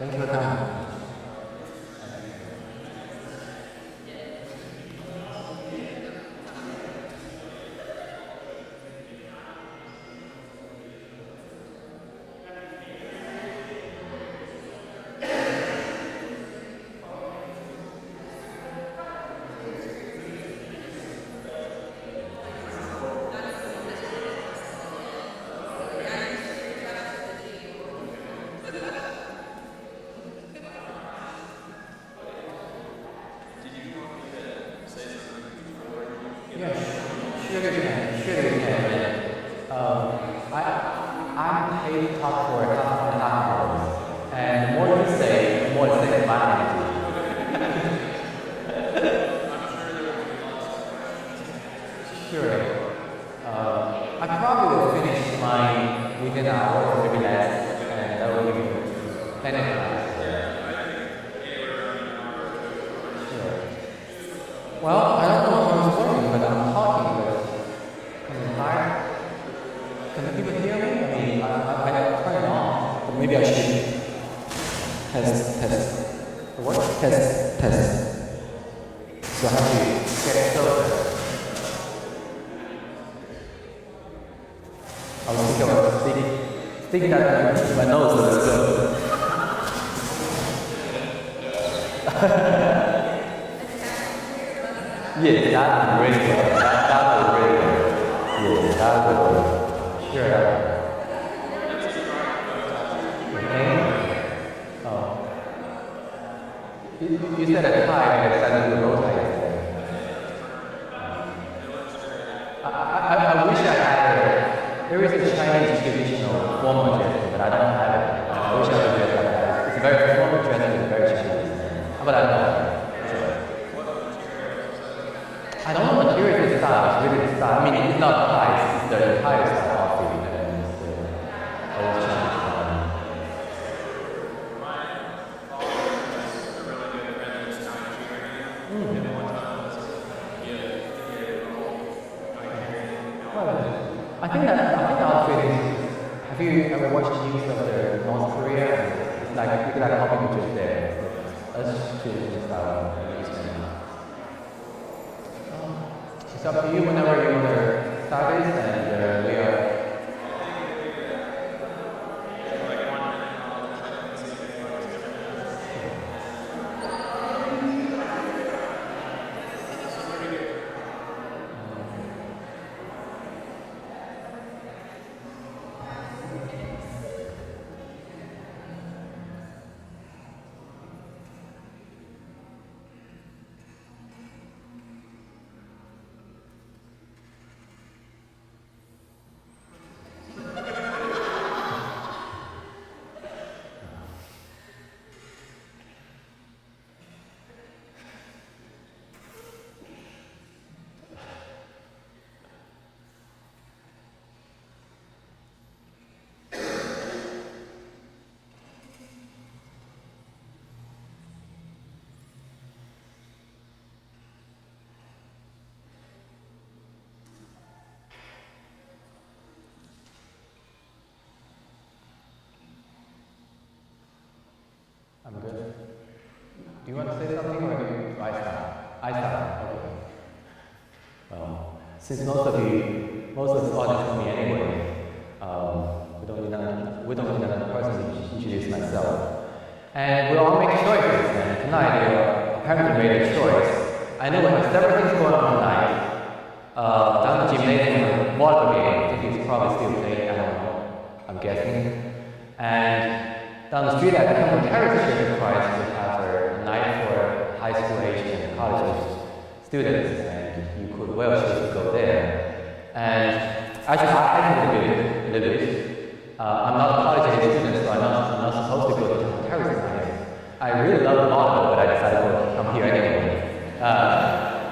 Thank you for coming. I'm paid to talk for half and half hours, and the more you say, the more it saves my energy. Sure. I probably will finish mine within an hour or maybe less, and that will give you plenty of time. Sure. Well, I don't know if I was working, but I'm talking, can the people hear me? I mean, I turn it on, but maybe I should test. What? Test. So I have to get closer. I was thinking of sticking that to my nose a little closer. Yes, that was really good. That was really good. Yes, that was good. Sure. Okay. Oh. You said a tie and I decided to do a bow tie. I wish I had it. There is a Chinese traditional formal dress, but I don't have it. I wish I could dress like that. It's a very formal dress and it's very Chinese. But I don't have it. I don't know material is style, it's really the style. I mean, it's not ties, it's the entire style of it, and it's the old Chinese style. Well, I think the outfit is, have you ever watched news of the North Korea? It's like, you could like helping just there. Let's choose the style. It's up to you whenever you want to start this, and we are. I'm good. Do you want to say something or do I start? I start. Okay. Well, since most of the audience know me anyway, we don't need another person to introduce myself. And we all make choices, and tonight we apparently made a choice. I know we have several things going on tonight. Down the gymnasium, volleyball game. I think he's probably still playing. I don't know. I'm guessing. And down the street at the Campbell Terrace Church of Christ, we have a night for high school age and college students, and you could well choose to go there. And actually, I think a little bit. I'm not a college age student, so I'm not supposed to go to Campbell Terrace tonight. I really love volleyball, but I decided to come here anyway.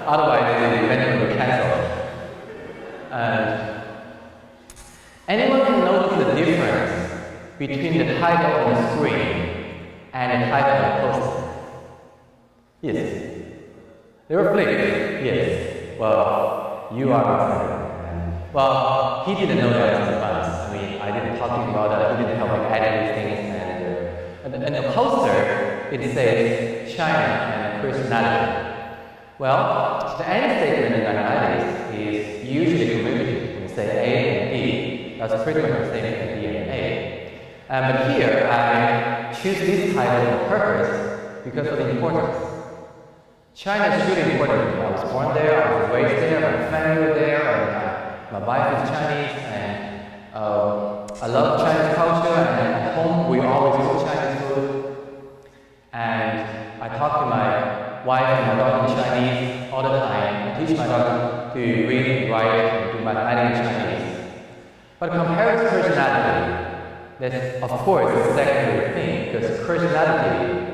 Otherwise, the event will be cancelled. And anyone can notice the difference between the title on the screen and the title on the poster? Yes. They were flipped. Yes. Well, you are my friend. Well, he didn't know that in advance. I mean, I didn't talk to him about that. He didn't help me edit these things. And in the poster, it says China and Christianity. Well, the end statement in mathematics is usually cumulative. When we say A and B, that's pretty much the same as B and A. But here, I choose this title on purpose because of the importance. China is really important to me. I was born there, I was raised there, my family was there, and my wife is Chinese, and I love Chinese culture, and at home we always cook Chinese food. And I talk to my wife and my daughter in Chinese all the time. I teach my daughter to read, write, and do mathematics in Chinese. But compared to Christianity, that's of course a secondary thing, because Christianity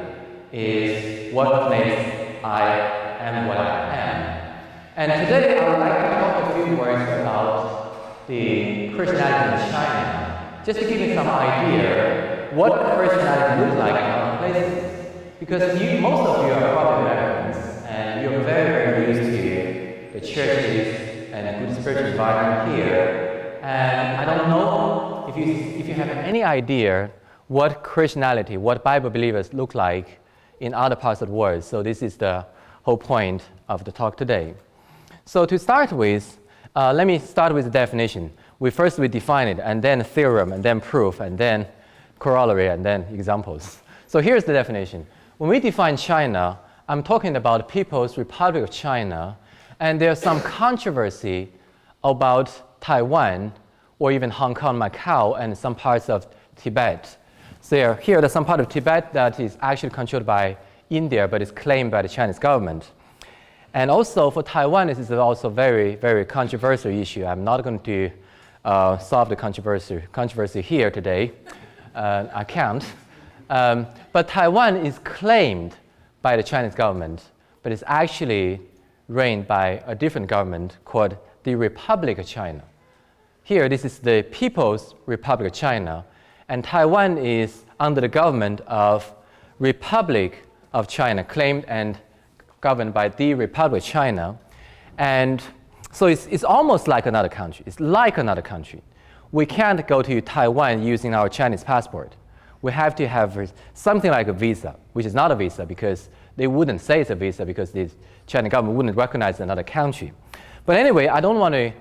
is what makes I am what I am. And today I would like to talk a few words about the Christianity in China, just to give you some idea what Christianity looks like in other places. Because most of you are probably Americans, and you're very used to the churches and good spiritual environment here. And I don't know if you have any idea what Christianity, what Bible believers look like in other parts of the world. So this is the whole point of the talk today. So to start with, let me start with the definition. We define it, and then theorem, and then proof, and then corollary, and then examples. So here's the definition. When we define China, I'm talking about People's Republic of China, and there's some controversy about Taiwan, or even Hong Kong, Macau, and some parts of Tibet. So here, there's some part of Tibet that is actually controlled by India, but is claimed by the Chinese government. And also for Taiwan, this is also a very controversial issue. I'm not going to solve the controversy here today. I can't. But Taiwan is claimed by the Chinese government, but it's actually reigned by a different government called the Republic of China. Here, this is the People's Republic of China, and Taiwan is under the government of Republic of China, claimed and governed by the Republic of China. And so it's almost like another country. It's like another country. We can't go to Taiwan using our Chinese passport. We have to have something like a visa, which is not a visa because they wouldn't say it's a visa because the Chinese government wouldn't recognize another country. But anyway, I don't want to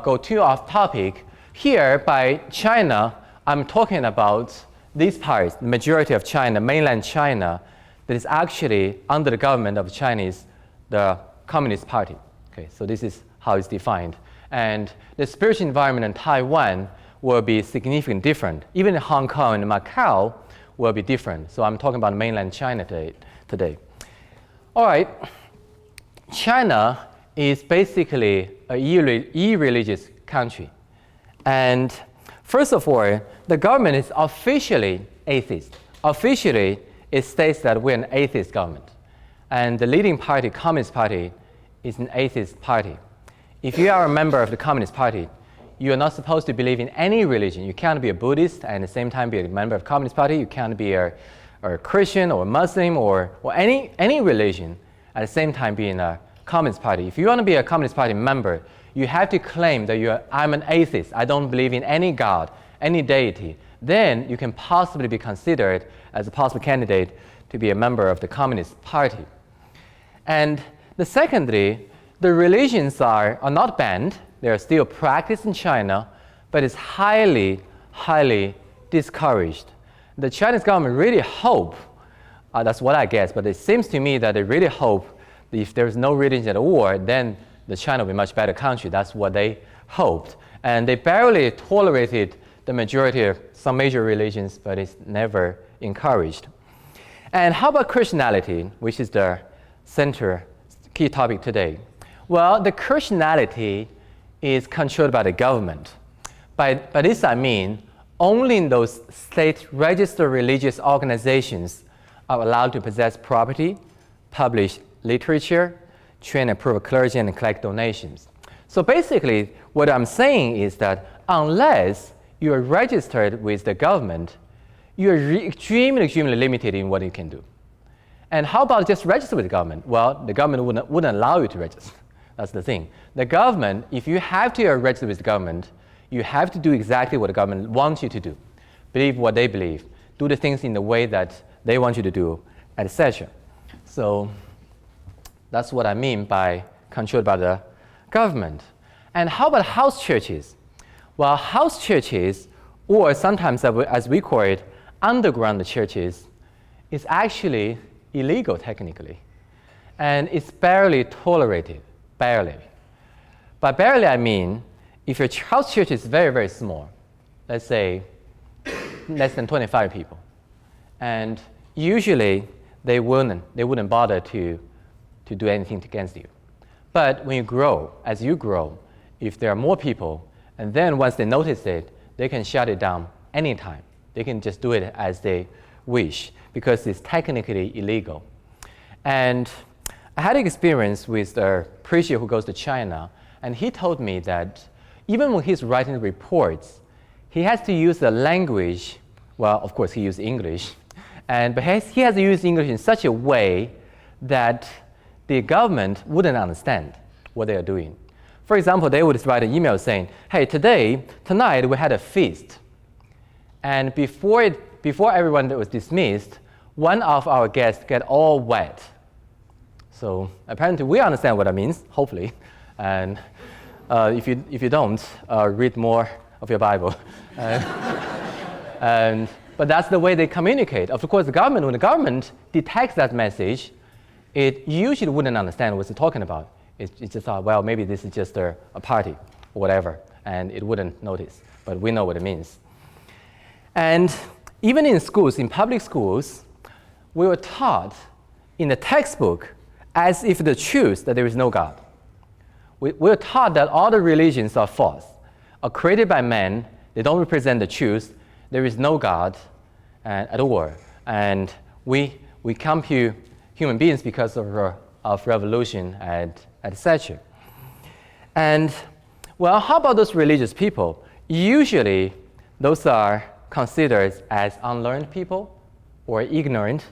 go too off topic. Here, by China, I'm talking about these parts, the majority of China, mainland China, that is actually under the government of Chinese, the Communist Party. Okay, so this is how it's defined. And the spiritual environment in Taiwan will be significantly different. Even in Hong Kong and Macau will be different. So I'm talking about mainland China today. All right, China is basically an irreligious country. And first of all, the government is officially atheist. Officially, it states that we're an atheist government. And the leading party, Communist Party, is an atheist party. If you are a member of the Communist Party, you are not supposed to believe in any religion. You can't be a Buddhist and at the same time be a member of the Communist Party. You can't be a Christian or a Muslim or any religion at the same time being a Communist Party. If you want to be a Communist Party member, you have to claim that I'm an atheist. I don't believe in any God, any deity. Then you can possibly be considered as a possible candidate to be a member of the Communist Party. And secondly, the religions are not banned. They are still practiced in China, but it's highly discouraged. The Chinese government really hope, that's what I guess, but it seems to me that they really hope that if there's no religion at all, then China will be a much better country. That's what they hoped. And they barely tolerated the majority of some major religions, but it's never encouraged. And how about Christianity, which is the key topic today? Well, the Christianity is controlled by the government. By this I mean, only those state-registered religious organizations are allowed to possess property, publish literature, train and approve clergy, and collect donations. So basically, what I'm saying is that unless you are registered with the government, you are extremely limited in what you can do. And how about just register with the government? Well, the government wouldn't allow you to register. That's the thing. The government, if you have to register with the government, you have to do exactly what the government wants you to do. Believe what they believe. do the things in the way that they want you to do, etc. So that's what I mean by controlled by the government. And how about house churches? Well, house churches, or sometimes as we call it, underground churches, is actually illegal technically. And it's barely tolerated, barely. By barely, I mean, if your house church is very, very small, let's say less than 25 people, and usually they wouldn't bother to do anything against you. But when you grow, as you grow, if there are more people, and then once they notice it, they can shut it down anytime. They can just do it as they wish because it's technically illegal. And I had an experience with a preacher who goes to China, and he told me that even when he's writing reports, he has to use the language, well, of course he uses English, but he has to use English in such a way that the government wouldn't understand what they are doing. For example, they would write an email saying, hey, tonight we had a feast. And before everyone was dismissed, one of our guests got all wet. So apparently we understand what that means, hopefully. And if you don't, read more of your Bible. But that's the way they communicate. Of course, when the government detects that message, it usually wouldn't understand what it's talking about. It just thought, well, maybe this is just a party or whatever, and it wouldn't notice. But we know what it means. And even in schools, in public schools, we were taught in the textbook as if the truth that there is no God. We're taught that all the religions are false, are created by man, they don't represent the truth, there is no God at all. And we come here human beings because of revolution and etc. And well, how about those religious people? Usually, those are considered as unlearned people or ignorant.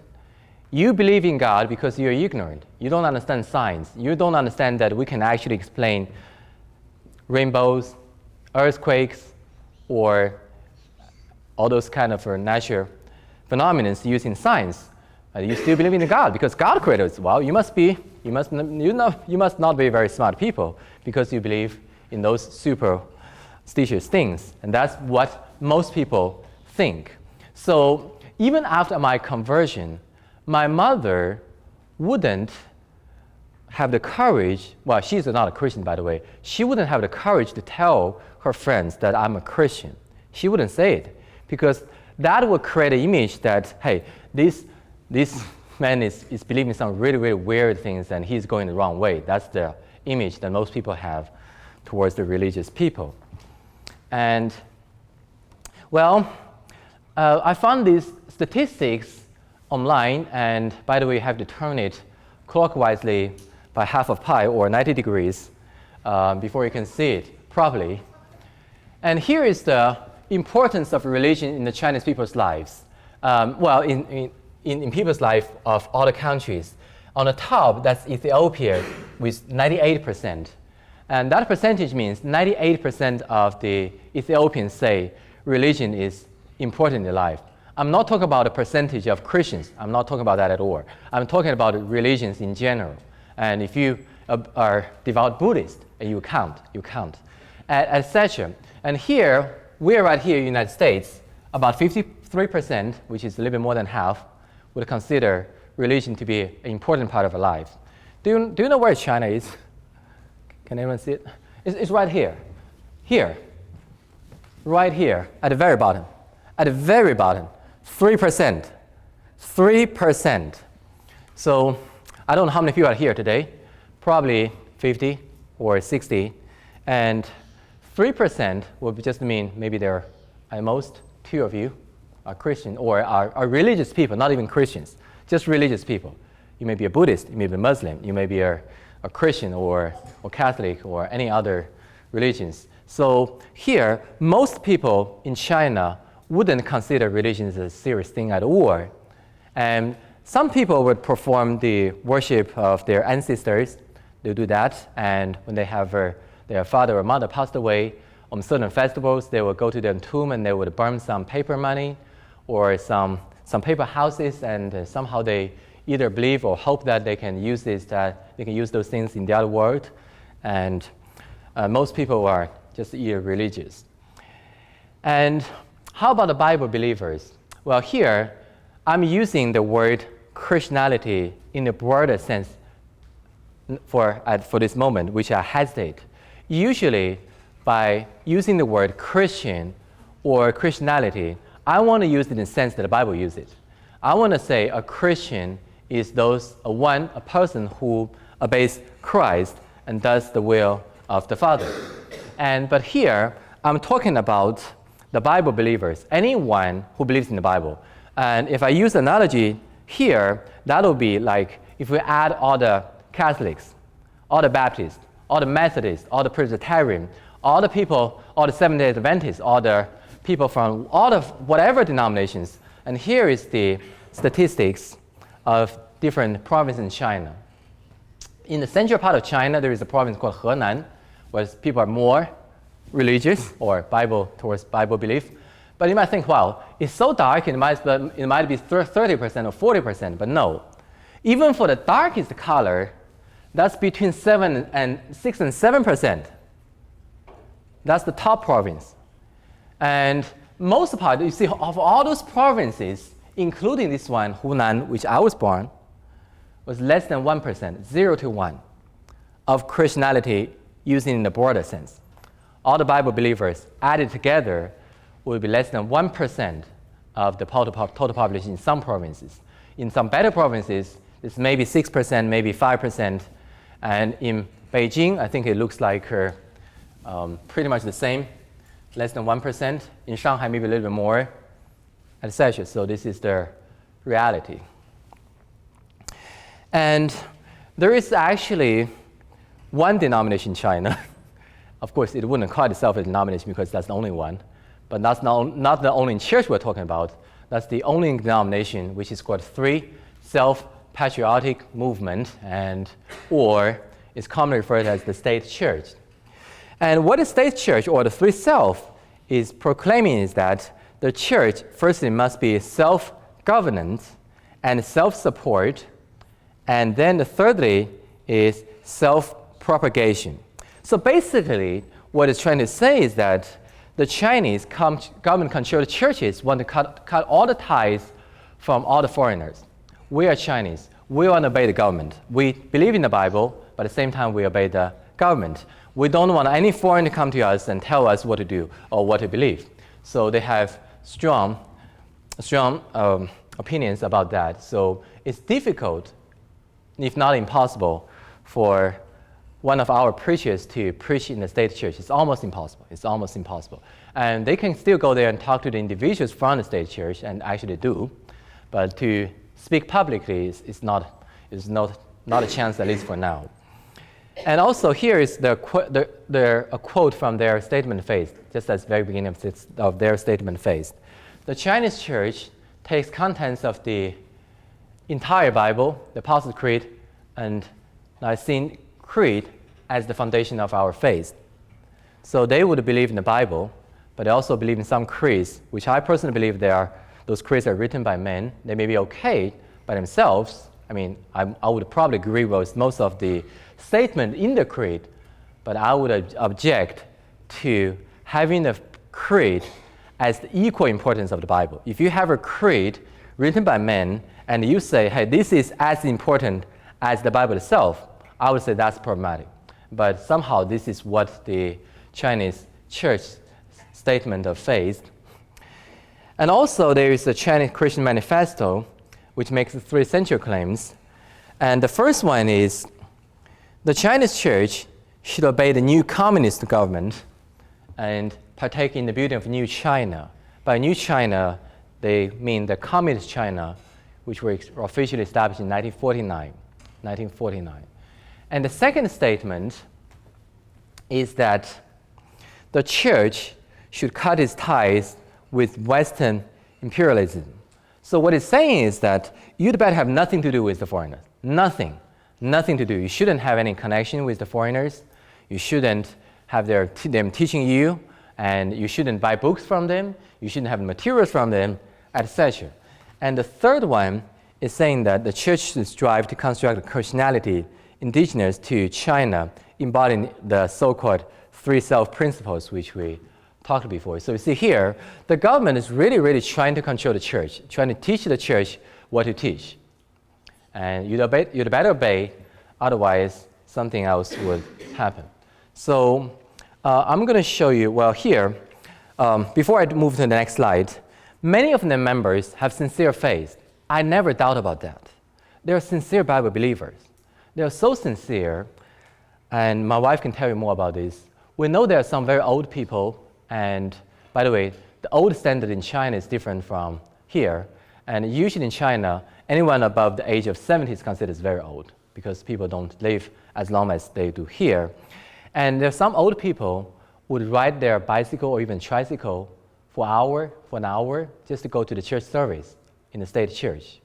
You believe in God because you're ignorant. You don't understand science. You don't understand that we can actually explain rainbows, earthquakes, or all those kind of natural phenomena using science. You still believe in God because God created us. Well, you must not be very smart people because you believe in those superstitious things, and that's what most people think. So even after my conversion, my mother wouldn't have the courage. Well, she's not a Christian, by the way. She wouldn't have the courage to tell her friends that I'm a Christian. She wouldn't say it because that would create an image that, hey, this man is believing some really, really weird things and he's going the wrong way. That's the image that most people have towards the religious people. And, well, I found these statistics online, and by the way, you have to turn it clockwise by half of pi or 90 degrees before you can see it properly. And here is the importance of religion in the Chinese people's lives. In people's life of all the countries. On the top, that's Ethiopia with 98%. And that percentage means 98% of the Ethiopians say religion is important in their life. I'm not talking about the percentage of Christians. I'm not talking about that at all. I'm talking about religions in general. And if you are devout Buddhist, you count, etc. And here, we're right here in the United States, about 53%, which is a little bit more than half, would consider religion to be an important part of our lives. Do you know where China is? Can anyone see it? It's right here. Here. Right here, at the very bottom. At the very bottom. 3%. 3%. So I don't know how many people are here today. Probably 50 or 60. And 3% would just mean maybe there are at most 2 of you are Christian or are religious people, not even Christians, just religious people. You may be a Buddhist, you may be a Muslim, you may be a Christian or Catholic or any other religions. So here, most people in China wouldn't consider religion as a serious thing at all. And some people would perform the worship of their ancestors. They do that, and when they have their father or mother passed away, on certain festivals, they would go to their tomb and they would burn some paper money, or some paper houses, and somehow they either believe or hope that they can use those things in the other world. And most people are just irreligious. And how about the Bible believers? Well, here I'm using the word Christianity in a broader sense for this moment, which I hesitate. Usually, by using the word Christian or Christianity, I want to use it in the sense that the Bible uses it. I want to say a Christian is a person who obeys Christ and does the will of the Father. But here, I'm talking about the Bible believers, anyone who believes in the Bible. And if I use analogy here, that'll be like if we add all the Catholics, all the Baptists, all the Methodists, all the Presbyterian, all the people, all the Seventh-day Adventists, all the people from all of whatever denominations. And here is the statistics of different provinces in China. In the central part of China, there is a province called Henan, where people are more religious or towards Bible belief. But you might think, wow, it's so dark, it might be 30% or 40%, but no. Even for the darkest color, that's between 6 and 7%. That's the top province. And most part, you see, of all those provinces, including this one, Hunan, which I was born, was less than 1%, 0 to 1, of Christianity using in the broader sense. All the Bible believers added together will be less than 1% of the total population in some provinces. In some better provinces, it's maybe 6%, maybe 5%. And in Beijing, I think it looks like pretty much the same, less than 1%. In Shanghai, maybe a little bit more, etc. So this is the reality. And there is actually one denomination in China. Of course, it wouldn't call itself a denomination because that's the only one. But that's not the only church we're talking about. That's the only denomination which is called Three Self-Patriotic Movement, or is commonly referred as the State Church. And what the State Church, or the Three Self, is proclaiming is that the church, firstly, must be self-governant and self-support, and then thirdly is self-propagation. So basically, what it's trying to say is that the Chinese government-controlled churches want to cut all the ties from all the foreigners. We are Chinese. We want to obey the government. We believe in the Bible, but at the same time, we obey the government. We don't want any foreigner to come to us and tell us what to do or what to believe. So they have strong opinions about that. So it's difficult, if not impossible, for one of our preachers to preach in the state church. It's almost impossible. It's almost impossible. And they can still go there and talk to the individuals from the state church, and actually do. But to speak publicly is not a chance, at least for now. And also here is a quote from their statement of faith, just at the very beginning of their statement of faith. The Chinese church takes contents of the entire Bible, the Apostles' Creed, and Nicene Creed as the foundation of our faith. So they would believe in the Bible, but they also believe in some creeds, which I personally believe those creeds are written by men. They may be okay by themselves. I mean, I would probably agree with most of the statement in the creed, but I would object to having the creed as the equal importance of the Bible. If you have a creed written by men and you say, hey, this is as important as the Bible itself, I would say that's problematic. But somehow this is what the Chinese church statement of faith. And also there is a Chinese Christian manifesto which makes 3 essential claims. And the first one is the Chinese church should obey the new communist government and partake in the building of New China. By New China, they mean the communist China, which were officially established in 1949. And the second statement is that the church should cut its ties with Western imperialism. So what it's saying is that you'd better have nothing to do with the foreigners. Nothing to do. You shouldn't have any connection with the foreigners. You shouldn't have them teaching you, and you shouldn't buy books from them. You shouldn't have materials from them. etc. And the third one is saying that the church should strive to construct a Christianity indigenous to China, embodying the so-called three self principles which we talked before. So you see here, the government is really trying to control the church, trying to teach the church what to teach. And you'd better obey, otherwise something else would happen. So I'm going to show you, well here, before I move to the next slide, many of the members have sincere faith. I never doubt about that. They're sincere Bible believers. They're so sincere, and my wife can tell you more about this. We know there are some very old people, and by the way, the old standard in China is different from here. And usually in China, anyone above the age of 70 is considered very old because people don't live as long as they do here. And there are some old people who would ride their bicycle or even tricycle for an hour, just to go to the church service in the state church.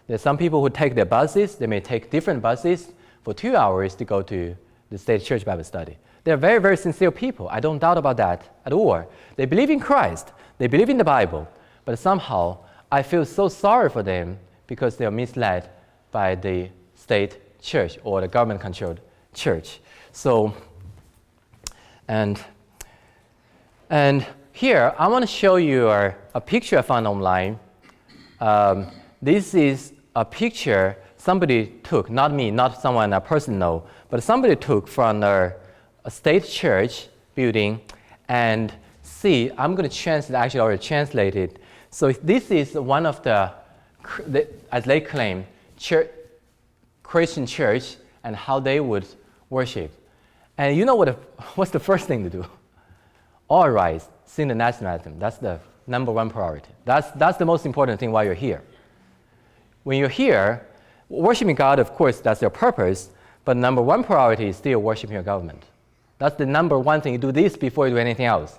There's some people who take their buses. They may take different buses for 2 hours to go to the state church Bible study. They're very sincere people. I don't doubt about that at all. They believe in Christ. They believe in the Bible. But somehow, I feel so sorry for them because they are misled by the state church or the government-controlled church. So, and here, I want to show you a picture I found online. This is a picture somebody took, not me, not someone I personally know, but somebody took from a state church building. And see, I'm going to translate, actually already translated. So this is one of the as they claim, Christian church and how they would worship. And you know what's the first thing to do? All rise, sing the national anthem. That's the number one priority. That's the most important thing while you're here. When you're here, worshiping God, of course, that's their purpose, but number one priority is still worshiping your government. That's the number one thing. You do this before you do anything else.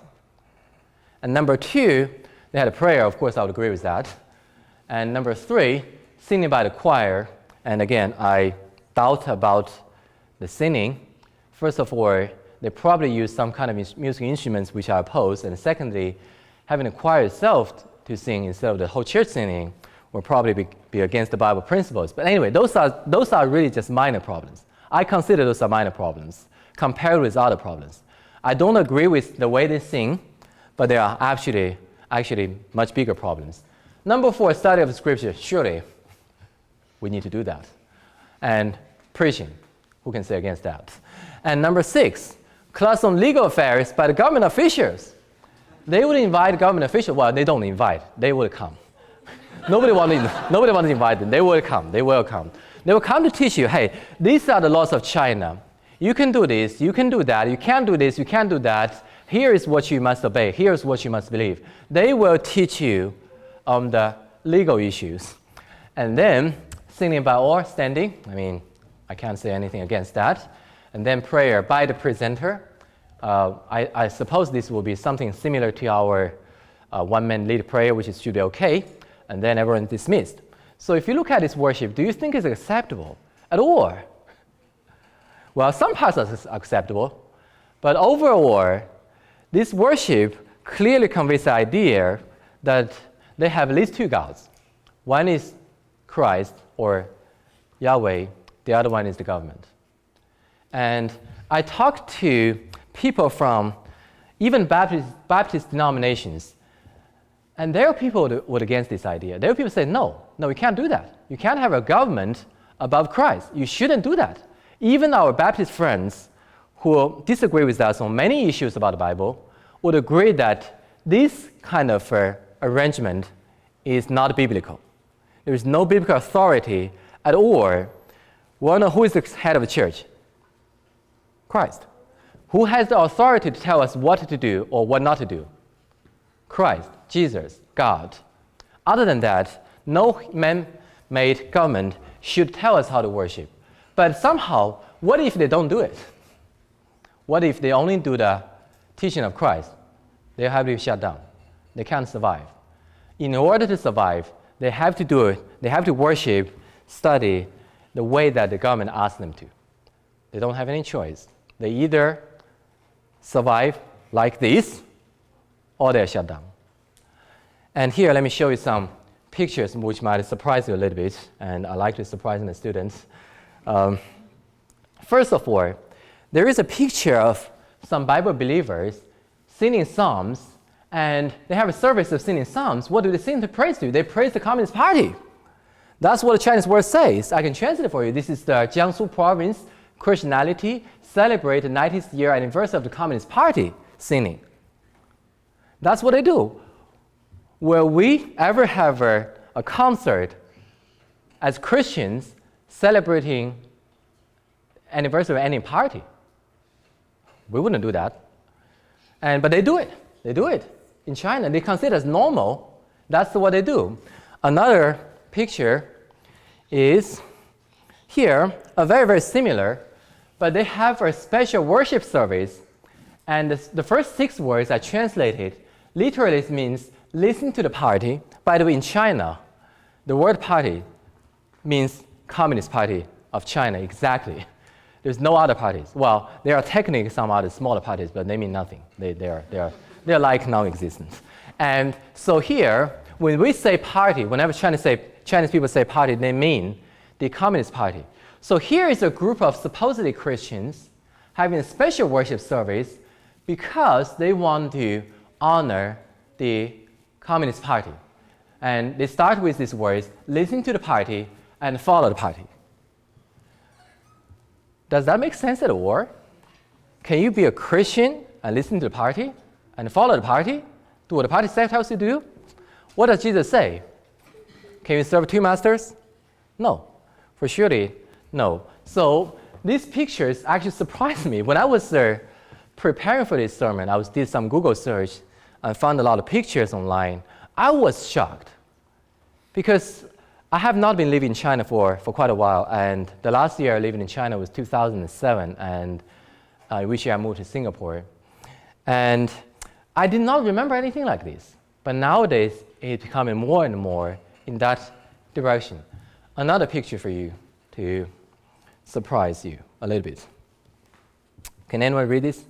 And number two, they had a prayer. Of course, I would agree with that. And number three, singing by the choir. And again, I doubt about the singing. First of all, they probably use some kind of musical instruments which I oppose. And secondly, having the choir itself to sing instead of the whole church singing will probably be against the Bible principles. But anyway, those are really just minor problems. I consider those are minor problems compared with other problems. I don't agree with the way they sing, but they are actually much bigger problems. Number four, study of Scripture. Surely, we need to do that. And preaching. Who can say against that? And number six, class on legal affairs by the government officials. They would invite government officials. Well, they don't invite. They will come. Nobody wants to invite them. They will come. They will come. They will come to teach you, hey, these are the laws of China. You can do this. You can do that. You can't do this. You can't do that. Here is what you must obey. Here is what you must believe. They will teach you on the legal issues. And then, singing by all, standing. I mean, I can't say anything against that. And then prayer by the presenter. I suppose this will be something similar to our one-man lead prayer, which should be okay. And then everyone dismissed. So if you look at this worship, do you think it's acceptable at all? Well, some parts are acceptable. But overall, this worship clearly conveys the idea that they have at least two gods. One is Christ or Yahweh. The other one is the government. And I talked to people from even Baptist denominations, and there are people who were against this idea. There are people who say, no, we can't do that. You can't have a government above Christ. You shouldn't do that. Even our Baptist friends who disagree with us on many issues about the Bible would agree that this kind of arrangement is not biblical. There is no biblical authority at all. Well, no, who is the head of the church? Christ. Who has the authority to tell us what to do or what not to do? Christ, Jesus, God. Other than that, no man-made government should tell us how to worship. But somehow, what if they don't do it? What if they only do the teaching of Christ? They have to be shut down. They can't survive. In order to survive, they have to do it. They have to worship, study the way that the government asks them to. They don't have any choice. They either survive like this, or they're shut down. And here, let me show you some pictures which might surprise you a little bit, and I like to surprise the students. First of all, there is a picture of some Bible believers singing psalms, and they have a service of singing psalms. What do they sing to praise to? They praise the Communist Party. That's what the Chinese word says. I can translate it for you. This is the Jiangsu province Christianity celebrate the 90th year anniversary of the Communist Party singing. That's what they do. Will we ever have a concert as Christians celebrating anniversary of any party? We wouldn't do that. But they do it. They do it in China. They consider it as normal. That's what they do. Another picture is here, a very, very similar, but they have a special worship service. And the first 6 words are translated. Literally, it means listen to the party. By the way, in China, the word party means Communist Party of China, exactly. There's no other parties. Well, there are technically some other smaller parties, but they mean nothing. They're like non-existent. And so here, when we say party, whenever Chinese people say party, they mean the Communist Party. So here is a group of supposedly Christians having a special worship service because they want to honor the Communist Party. And they start with these words, listen to the party and follow the party. Does that make sense at all? Can you be a Christian and listen to the party and follow the party? Do what the party tells you to do? What does Jesus say? Can you serve 2 masters? No. For surely, no. So these pictures actually surprised me. When I was preparing for this sermon, I did some Google search and found a lot of pictures online. I was shocked because I have not been living in China for quite a while, and the last year I lived in China was 2007, and which year I moved to Singapore. And I did not remember anything like this. But nowadays, it's becoming more and more in that direction. Another picture for you to surprise you a little bit. Can anyone read this?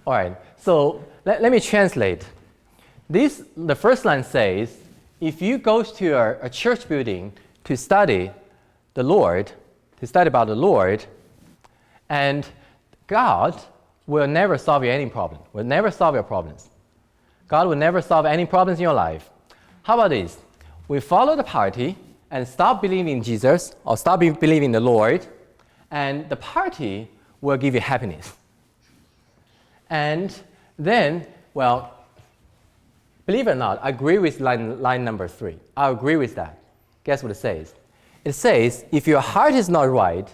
All right, so let me translate. The first line says, if you go to a church building to study the Lord, to study about the Lord, and God will never solve you any problem, will never solve your problems. God will never solve any problems in your life. How about this? We follow the party and stop believing in Jesus or stop believing in the Lord, and the party will give you happiness. And then, well, believe it or not, I agree with line number 3. I agree with that. Guess what it says? It says, if your heart is not right,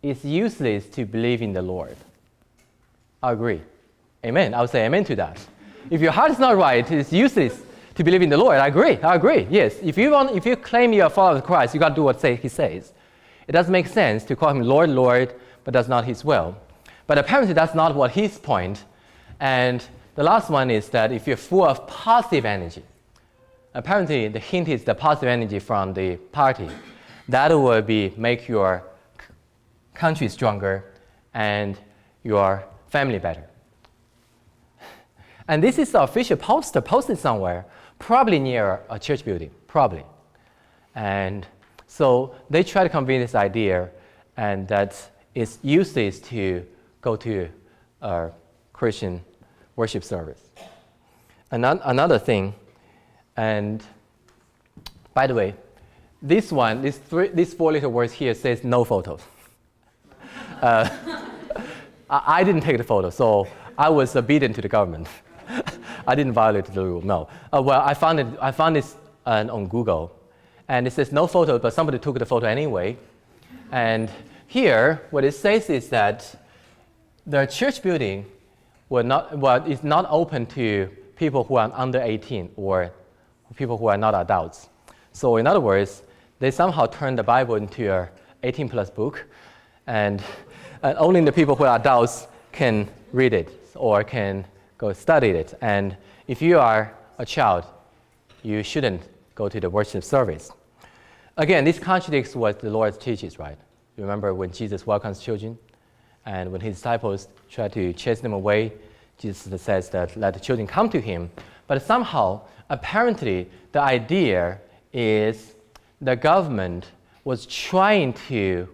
it's useless to believe in the Lord. I agree. Amen. I would say amen to that. If your heart is not right, it's useless to believe in the Lord. I agree. Yes. If you claim you're a follower of Christ, you got to do what He says. It doesn't make sense to call Him Lord, Lord, but that's not His will. But apparently that's not what His point. And the last one is that if you're full of positive energy, apparently the hint is the positive energy from the party, that will make your country stronger and your family better. And this is the official poster posted somewhere, probably near a church building, probably. And so they try to convey this idea, and that it's useless to go to a Christian worship service. Another thing, and by the way, these 4 little words here says no photos. I didn't take the photo, so I was beaten to the government. I didn't violate the rule, no. Well, I found this on Google, and it says no photo, but somebody took the photo anyway. And here, what it says is that the church building is not open to people who are under 18 or people who are not adults. So in other words, they somehow turned the Bible into an 18-plus book, and only the people who are adults can read it or can go study it. And if you are a child, you shouldn't go to the worship service. Again, this contradicts what the Lord teaches, right? You remember when Jesus welcomes children, and when His disciples try to chase them away, Jesus says that let the children come to Him, But somehow, apparently, the idea is the government was trying to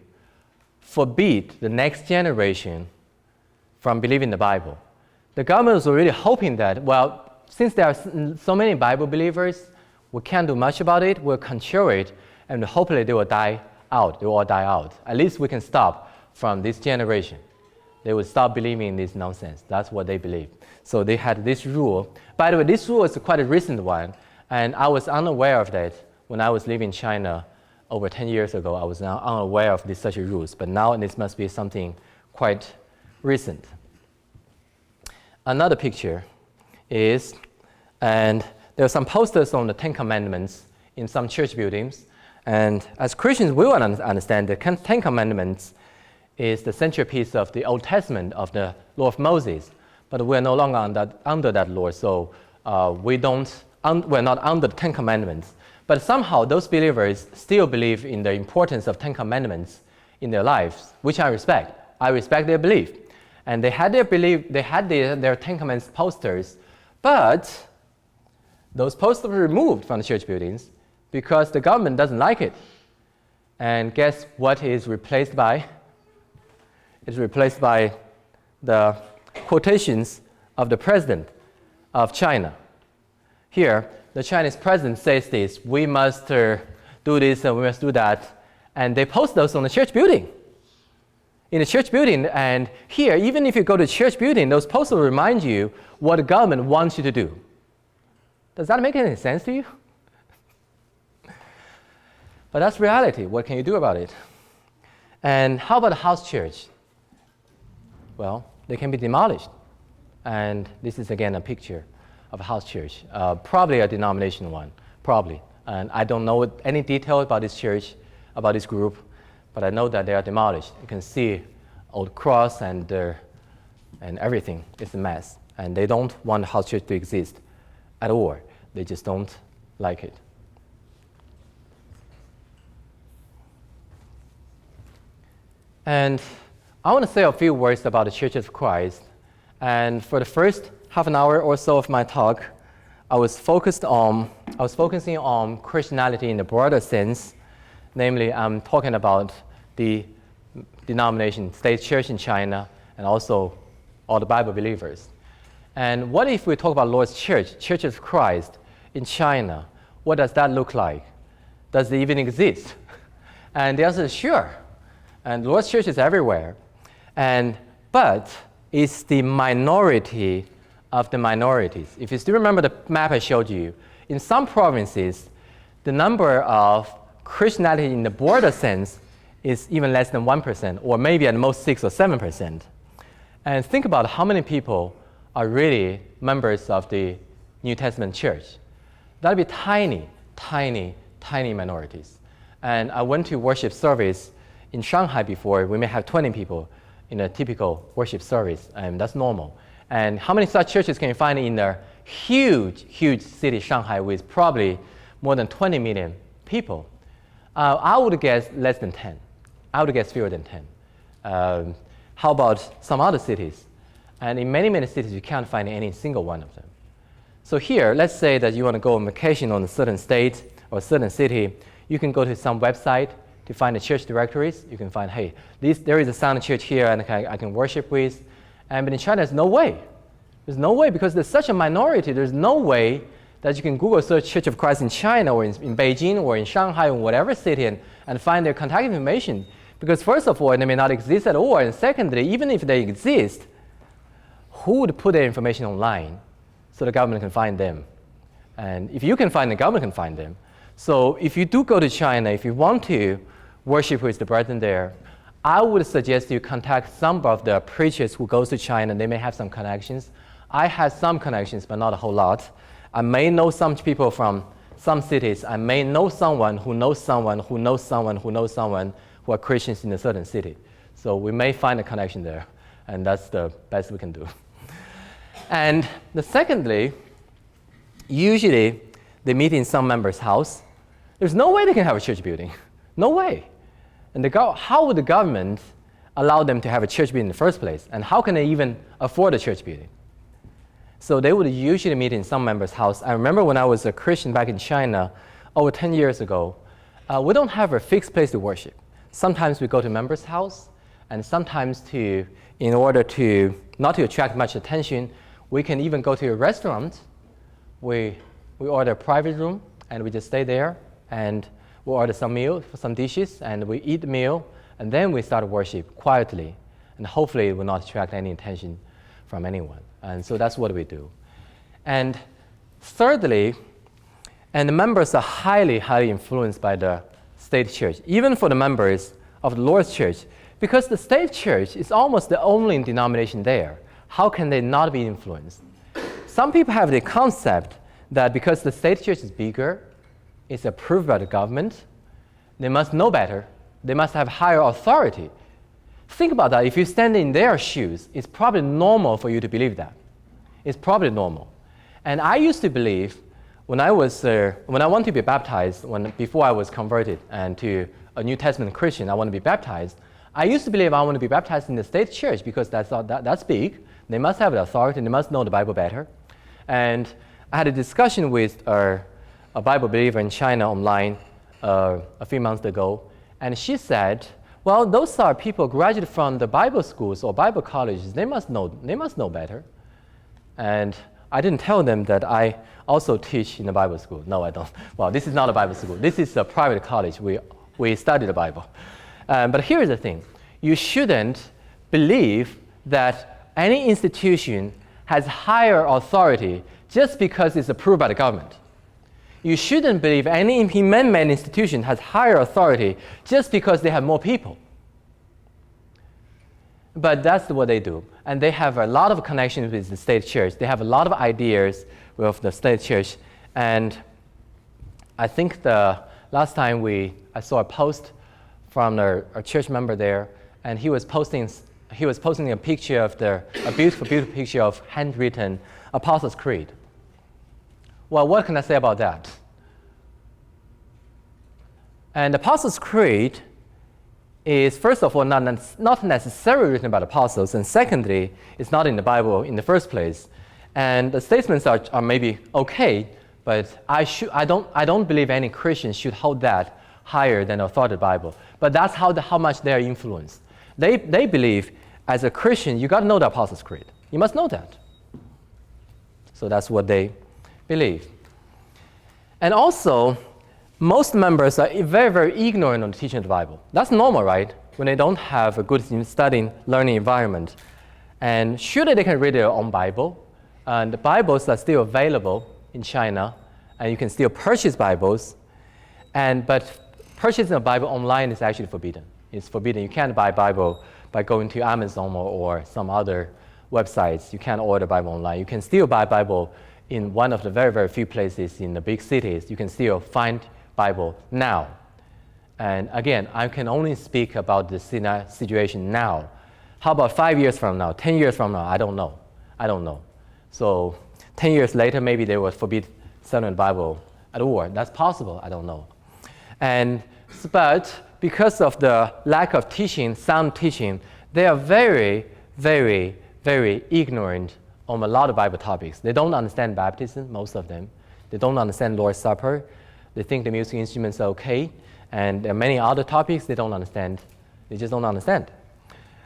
forbid the next generation from believing the Bible. The government was really hoping that, well, since there are so many Bible believers, we can't do much about it, we'll control it, and hopefully they will die out, they will all die out. At least we can stop from this generation. They will stop believing in this nonsense. That's what they believe. So they had this rule. By the way, this rule is quite a recent one, and I was unaware of that when I was living in China over 10 years ago. I was now unaware of such rules, but now this must be something quite recent. Another picture is, and there are some posters on the Ten Commandments in some church buildings, and as Christians we will understand the Ten Commandments is the centerpiece of the Old Testament of the law of Moses, but we're no longer under that law, so we're not under the Ten Commandments. But somehow those believers still believe in the importance of Ten Commandments in their lives, which I respect. I respect their belief. And they had their Ten Commandments posters, but those posters were removed from the church buildings because the government doesn't like it. And guess what is replaced by? It's replaced by the quotations of the president of China. Here, the Chinese president says this, we must do this and we must do that. And they post those on the church building. In the church building, and here, even if you go to church building, those posters will remind you what the government wants you to do. Does that make any sense to you? But that's reality. What can you do about it? And how about the house church? Well, they can be demolished. And this is again a picture of a house church, probably a denominational one, probably. And I don't know any detail about this church, about this group, but I know that they are demolished. You can see old cross and everything. It's a mess. And they don't want the house church to exist at all. They just don't like it. And I want to say a few words about the Church of Christ. And for the first half an hour or so of my talk, I was focusing on Christianity in the broader sense. Namely, I'm talking about the denomination, state church in China, and also all the Bible believers. And what if we talk about Lord's Church, Church of Christ in China? What does that look like? Does it even exist? And the answer is sure. And Lord's Church is everywhere. But it's the minority of the minorities. If you still remember the map I showed you, in some provinces, the number of Christianity in the broader sense is even less than 1%, or maybe at most 6 or 7%. And think about how many people are really members of the New Testament church. That'd be tiny, tiny, tiny minorities. And I went to worship service in Shanghai before. We may have 20 people in a typical worship service, and that's normal. And how many such churches can you find in a huge, huge city, Shanghai, with probably more than 20 million people? I would guess less than 10. I would guess fewer than 10. How about some other cities? And in many, many cities, you can't find any single one of them. So here, let's say that you want to go on vacation on a certain state or a certain city. You can go to some website to find the church directories. You can find, hey, there is a sound church here and I can worship with. But in China, there's no way. There's no way because there's such a minority. There's no way that you can Google search Church of Christ in China or in Beijing or in Shanghai or whatever city and find their contact information. Because first of all, they may not exist at all. And secondly, even if they exist, who would put their information online so the government can find them? And if you can find them, the government can find them. So if you do go to China, if you want to worship with the brethren there, I would suggest you contact some of the preachers who goes to China. They may have some connections. I had some connections, but not a whole lot. I may know some people from some cities. I may know someone who knows someone who knows someone who knows someone who are Christians in a certain city. So we may find a connection there, and that's the best we can do. And secondly, usually they meet in some member's house. There's no way they can have a church building. No way. And how would the government allow them to have a church building in the first place? And how can they even afford a church building? So they would usually meet in some member's house. I remember when I was a Christian back in China over 10 years ago, we don't have a fixed place to worship. Sometimes we go to member's house, and sometimes in order to not to attract much attention, we can even go to a restaurant. We order a private room, and we just stay there, and we order some meal, some dishes, and we eat the meal, and then we start worship quietly, and hopefully it will not attract any attention from anyone. And so that's what we do. And thirdly, and the members are highly, highly influenced by the state church, even for the members of the Lord's church, because the state church is almost the only denomination there. How can they not be influenced? Some people have the concept that because the state church is bigger, it's approved by the government, they must know better, they must have higher authority. Think about that. If you stand in their shoes, it's probably normal for you to believe that. It's probably normal. And I used to believe when I wanted to be baptized, before I was converted and to a New Testament Christian, I want to be baptized. I used to believe I want to be baptized in the state church because that's big. They must have the authority. They must know the Bible better. And I had a discussion with a Bible believer in China online a few months ago, and she said, "Well, those are people graduated from the Bible schools or Bible colleges. They must know better." And I didn't tell them that I also teach in a Bible school. No, I don't. Well, this is not a Bible school. This is a private college. We study the Bible. But here's the thing. You shouldn't believe that any institution has higher authority just because it's approved by the government. You shouldn't believe any man-made institution has higher authority just because they have more people. But that's what they do. And they have a lot of connections with the state church. They have a lot of ideas with the state church. And I think the last time I saw a post from a church member there, and he was posting a picture of a beautiful, beautiful picture of handwritten Apostles' Creed. Well, what can I say about that? And the Apostles' Creed is, first of all, not necessarily written by the apostles, and secondly, it's not in the Bible in the first place. And the statements are maybe okay, but I don't believe any Christian should hold that higher than the authoritative Bible. But that's how much they are influenced. They believe, as a Christian, you got to know the Apostles' Creed. You must know that. So that's what they believe. And also, most members are very, very ignorant on the teaching of the Bible. That's normal, right? When they don't have a good studying, learning environment. And surely they can read their own Bible. And the Bibles are still available in China, and you can still purchase Bibles. But purchasing a Bible online is actually forbidden. It's forbidden. You can't buy Bible by going to Amazon or some other websites. You can't order Bible online. You can still buy Bible in one of the very, very few places in the big cities. You can still find Bible now. And again, I can only speak about the situation now. How about 5 years from now, 10 years from now? I don't know. So 10 years later, maybe they will forbid selling the Bible at all. That's possible. I don't know. But because of the lack of teaching, sound teaching, they are very, very, very ignorant on a lot of Bible topics. They don't understand baptism, most of them. They don't understand Lord's Supper. They think the music instruments are okay. And there are many other topics they don't understand. They just don't understand.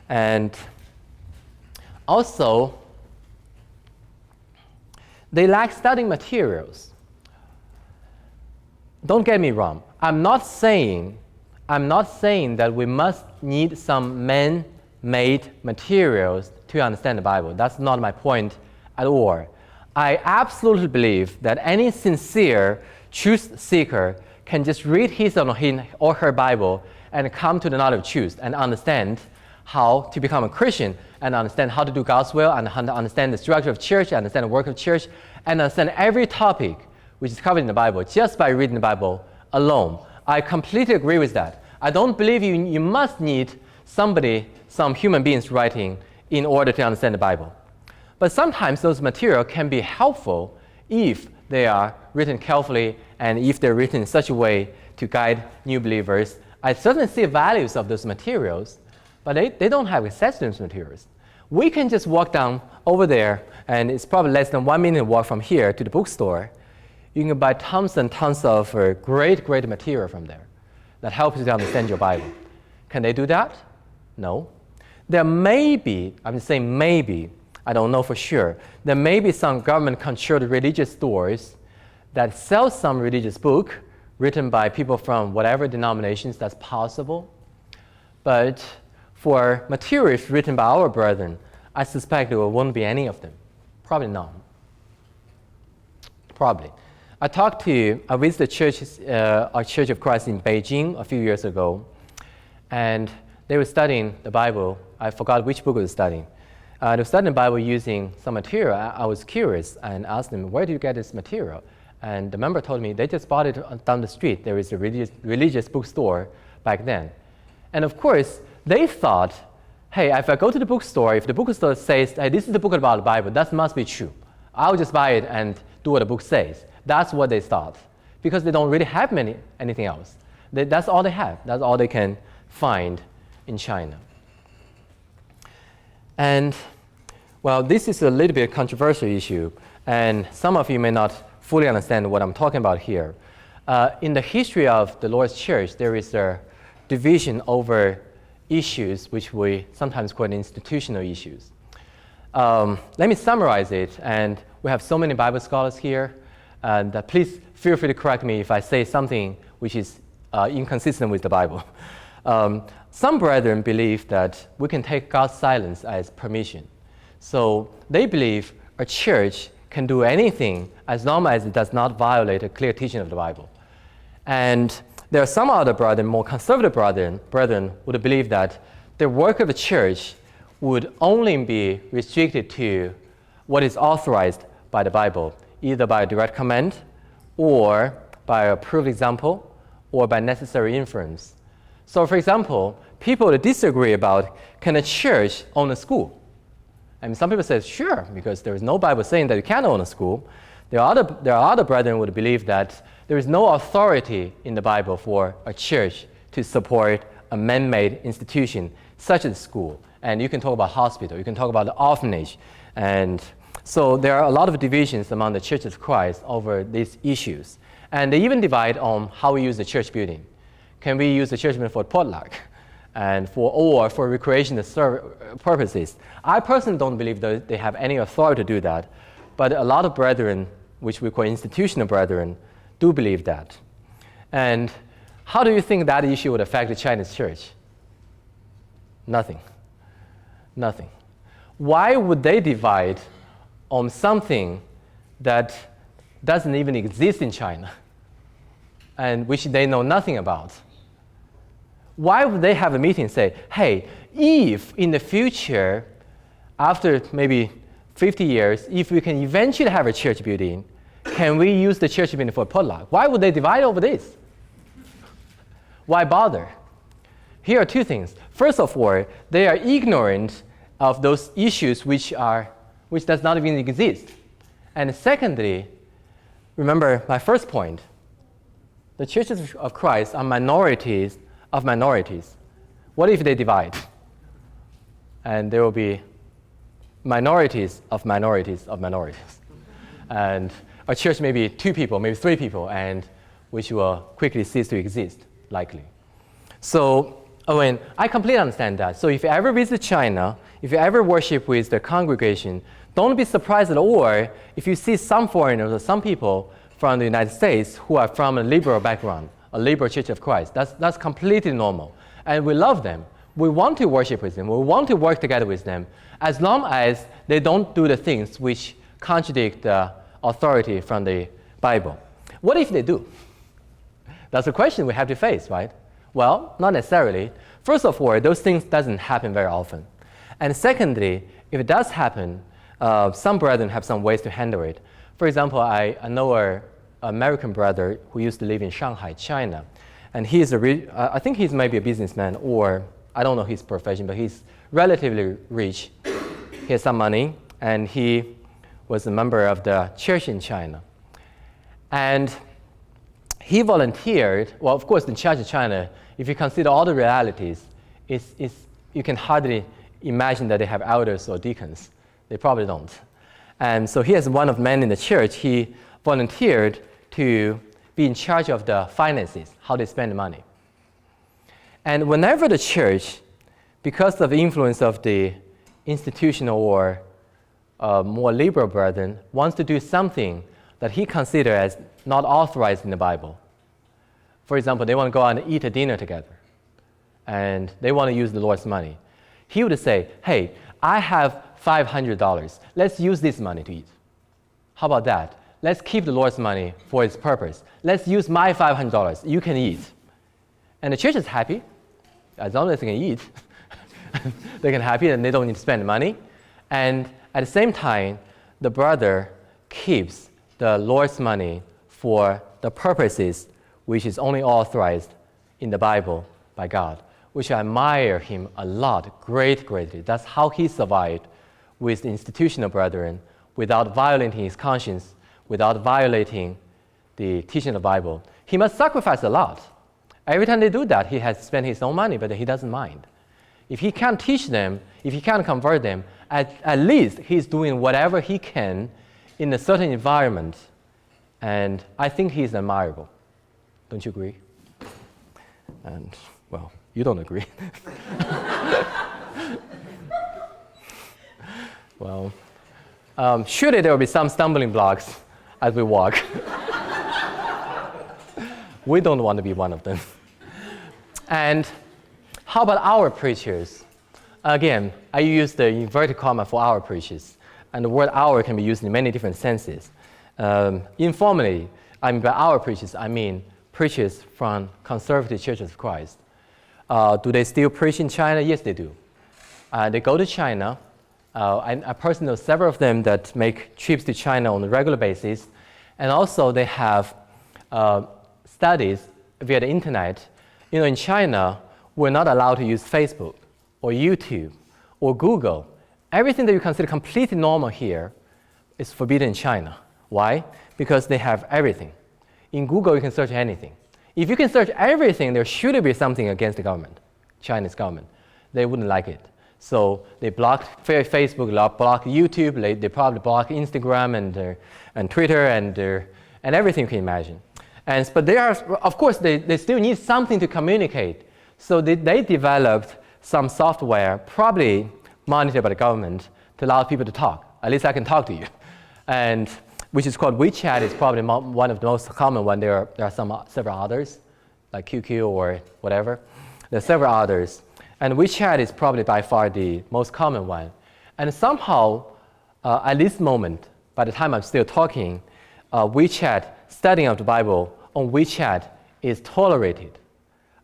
And also, they lack studying materials. Don't get me wrong. I'm not saying that we must need some man-made materials to understand the Bible. That's not my point at all. I absolutely believe that any sincere truth seeker can just read his or her Bible and come to the knowledge of truth and understand how to become a Christian and understand how to do God's will and how to understand the structure of church, understand the work of church, and understand every topic which is covered in the Bible just by reading the Bible alone. I completely agree with that. I don't believe you must need some human beings writing in order to understand the Bible. But sometimes those materials can be helpful if they are written carefully and if they're written in such a way to guide new believers. I certainly see values of those materials, but they don't have access to those materials. We can just walk down over there, and it's probably less than 1 minute walk from here to the bookstore. You can buy tons and tons of great material from there that helps you to understand your Bible. Can they do that? No. There may be, I'm saying maybe, I don't know for sure, there may be some government-controlled religious stores that sell some religious book written by people from whatever denominations. That's possible. But for materials written by our brethren, I suspect there won't be any of them. Probably none. Probably. I visited our Church of Christ in Beijing a few years ago, and they were studying the Bible. I forgot which book they were studying. They were studying the Bible using some material. I was curious and asked them, where do you get this material? And the member told me they just bought it down the street. There is a religious bookstore back then. And of course, they thought, hey, if I go to the bookstore, if the bookstore says, hey, this is the book about the Bible, that must be true. I'll just buy it and do what the book says. That's what they thought, because they don't really have anything else. That's all they have. That's all they can find in China. And, well, this is a little bit controversial issue, and some of you may not fully understand what I'm talking about here. In the history of the Lord's Church, there is a division over issues which we sometimes call institutional issues. Let me summarize it, and we have so many Bible scholars here, and please feel free to correct me if I say something which is inconsistent with the Bible. Some brethren believe that we can take God's silence as permission. So they believe a church can do anything as long as it does not violate a clear teaching of the Bible. And there are some other brethren, more conservative brethren would believe that the work of the church would only be restricted to what is authorized by the Bible, either by a direct command, or by a proved example, or by necessary inference. So, for example, people disagree about, can a church own a school? And some people say, sure, because there is no Bible saying that you can own a school. There are other brethren who would believe that there is no authority in the Bible for a church to support a man-made institution such as a school. And you can talk about hospital, you can talk about the orphanage. And so there are a lot of divisions among the Church of Christ over these issues. And they even divide on how we use the church building. Can we use the church building for potluck or for recreational purposes? I personally don't believe that they have any authority to do that. But a lot of brethren, which we call institutional brethren, do believe that. And how do you think that issue would affect the Chinese church? Nothing. Nothing. Why would they divide on something that doesn't even exist in China and which they know nothing about? Why would they have a meeting and say, hey, if in the future, after maybe 50 years, if we can eventually have a church building, can we use the church building for potluck? Why would they divide over this? Why bother? Here are two things. First of all, they are ignorant of those issues which does not even exist. And secondly, remember my first point, the churches of Christ are minorities of minorities. What if they divide? And there will be minorities of minorities of minorities. And a church may be 2 people, maybe 3 people, and which will quickly cease to exist, likely. So, I completely understand that. So if you ever visit China, if you ever worship with the congregation, don't be surprised at all if you see some foreigners or some people from the United States who are from a liberal background, a liberal Church of Christ. That's completely normal. And we love them. We want to worship with them. We want to work together with them as long as they don't do the things which contradict the authority from the Bible. What if they do? That's a question we have to face, right? Well, not necessarily. First of all, those things doesn't happen very often. And secondly, if it does happen, some brethren have some ways to handle it. For example, I know an American brother who used to live in Shanghai, China. And he is I think he's maybe a businessman, or I don't know his profession, but he's relatively rich. He has some money, and he was a member of the church in China. And he volunteered. Well, of course, the church in China, if you consider all the realities, you can hardly imagine that they have elders or deacons. They probably don't. And so he, as one of the men in the church, he volunteered to be in charge of the finances, how they spend the money. And whenever the church, because of the influence of the institutional or more liberal brethren, wants to do something that he considers as not authorized in the Bible. For example, they want to go out and eat a dinner together, and they want to use the Lord's money. He would say, hey, I have $500. Let's use this money to eat. How about that? Let's keep the Lord's money for its purpose. Let's use my $500. You can eat. And the church is happy. As long as they can eat, they can happy and they don't need to spend money. And at the same time, the brother keeps the Lord's money for the purposes which is only authorized in the Bible by God, which I admire him a lot, greatly. That's how he survived with the institutional brethren without violating his conscience, without violating the teaching of the Bible. He must sacrifice a lot. Every time they do that, he has to spend his own money, but he doesn't mind. If he can't teach them, if he can't convert them, at least he's doing whatever he can in a certain environment. And I think he's admirable. Don't you agree? And, well, you don't agree. Well, surely there will be some stumbling blocks as we walk. We don't want to be one of them. And how about our preachers? Again, I use the inverted comma for our preachers. And the word our can be used in many different senses. Informally, by our preachers, I mean preachers from conservative churches of Christ. Do they still preach in China? Yes, they do. They go to China. I personally know several of them that make trips to China on a regular basis. And also they have studies via the internet. You know, in China, we're not allowed to use Facebook or YouTube or Google. Everything that you consider completely normal here is forbidden in China. Why? Because they have everything. In Google, you can search anything. If you can search everything, there should be something against the government, Chinese government. They wouldn't like it. So they blocked Facebook, blocked YouTube, they probably blocked Instagram and Twitter and everything you can imagine. But they are, of course, they still need something to communicate. So they developed some software, probably monitored by the government, to allow people to talk. At least I can talk to you. And which is called WeChat. It's probably one of the most common ones. There are several others, like QQ or whatever. There are several others. And WeChat is probably by far the most common one. And somehow, at this moment, by the time I'm still talking, WeChat, studying of the Bible on WeChat is tolerated.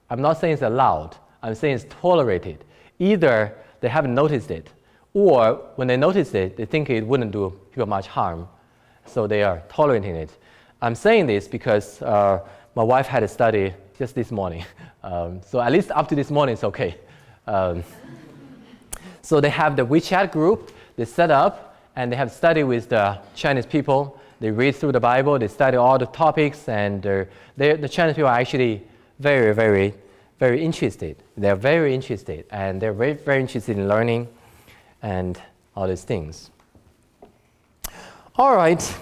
I'm not saying it's allowed. I'm saying it's tolerated. Either they haven't noticed it, or when they notice it, they think it wouldn't do people much harm, so they are tolerating it. I'm saying this because my wife had a study just this morning. So at least up to this morning, it's okay. So they have the WeChat group, they set up, and they have study with the Chinese people. They read through the Bible, they study all the topics, and the Chinese people are actually very, very, very interested. They're very interested, and they're very, very interested in learning and all these things. All right,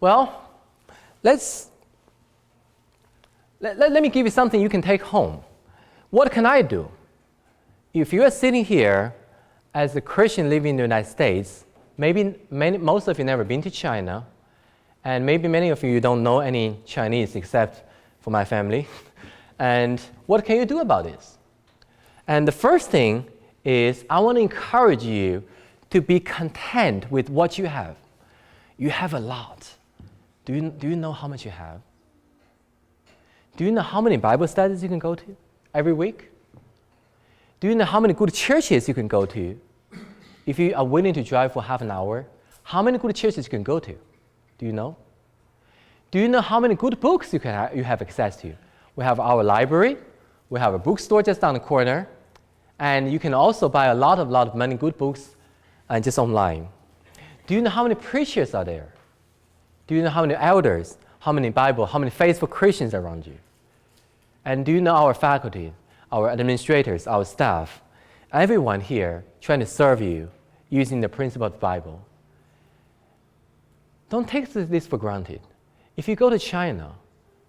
well, let me give you something you can take home. What can I do? If you are sitting here as a Christian living in the United States, maybe most of you never been to China, and maybe many of you don't know any Chinese except for my family. And what can you do about this? And the first thing is I want to encourage you to be content with what you have. You have a lot. Do you know how much you have? Do you know how many Bible studies you can go to every week? Do you know how many good churches you can go to? If you are willing to drive for half an hour, how many good churches you can go to? Do you know? Do you know how many good books you have access to? We have our library. We have a bookstore just down the corner. And you can also buy a lot of many good books just online. Do you know how many preachers are there? Do you know how many elders, how many faithful Christians around you? And do you know our faculty, our administrators, our staff? everyone here trying to serve you using the principle of the Bible. Don't take this for granted. If you go to China,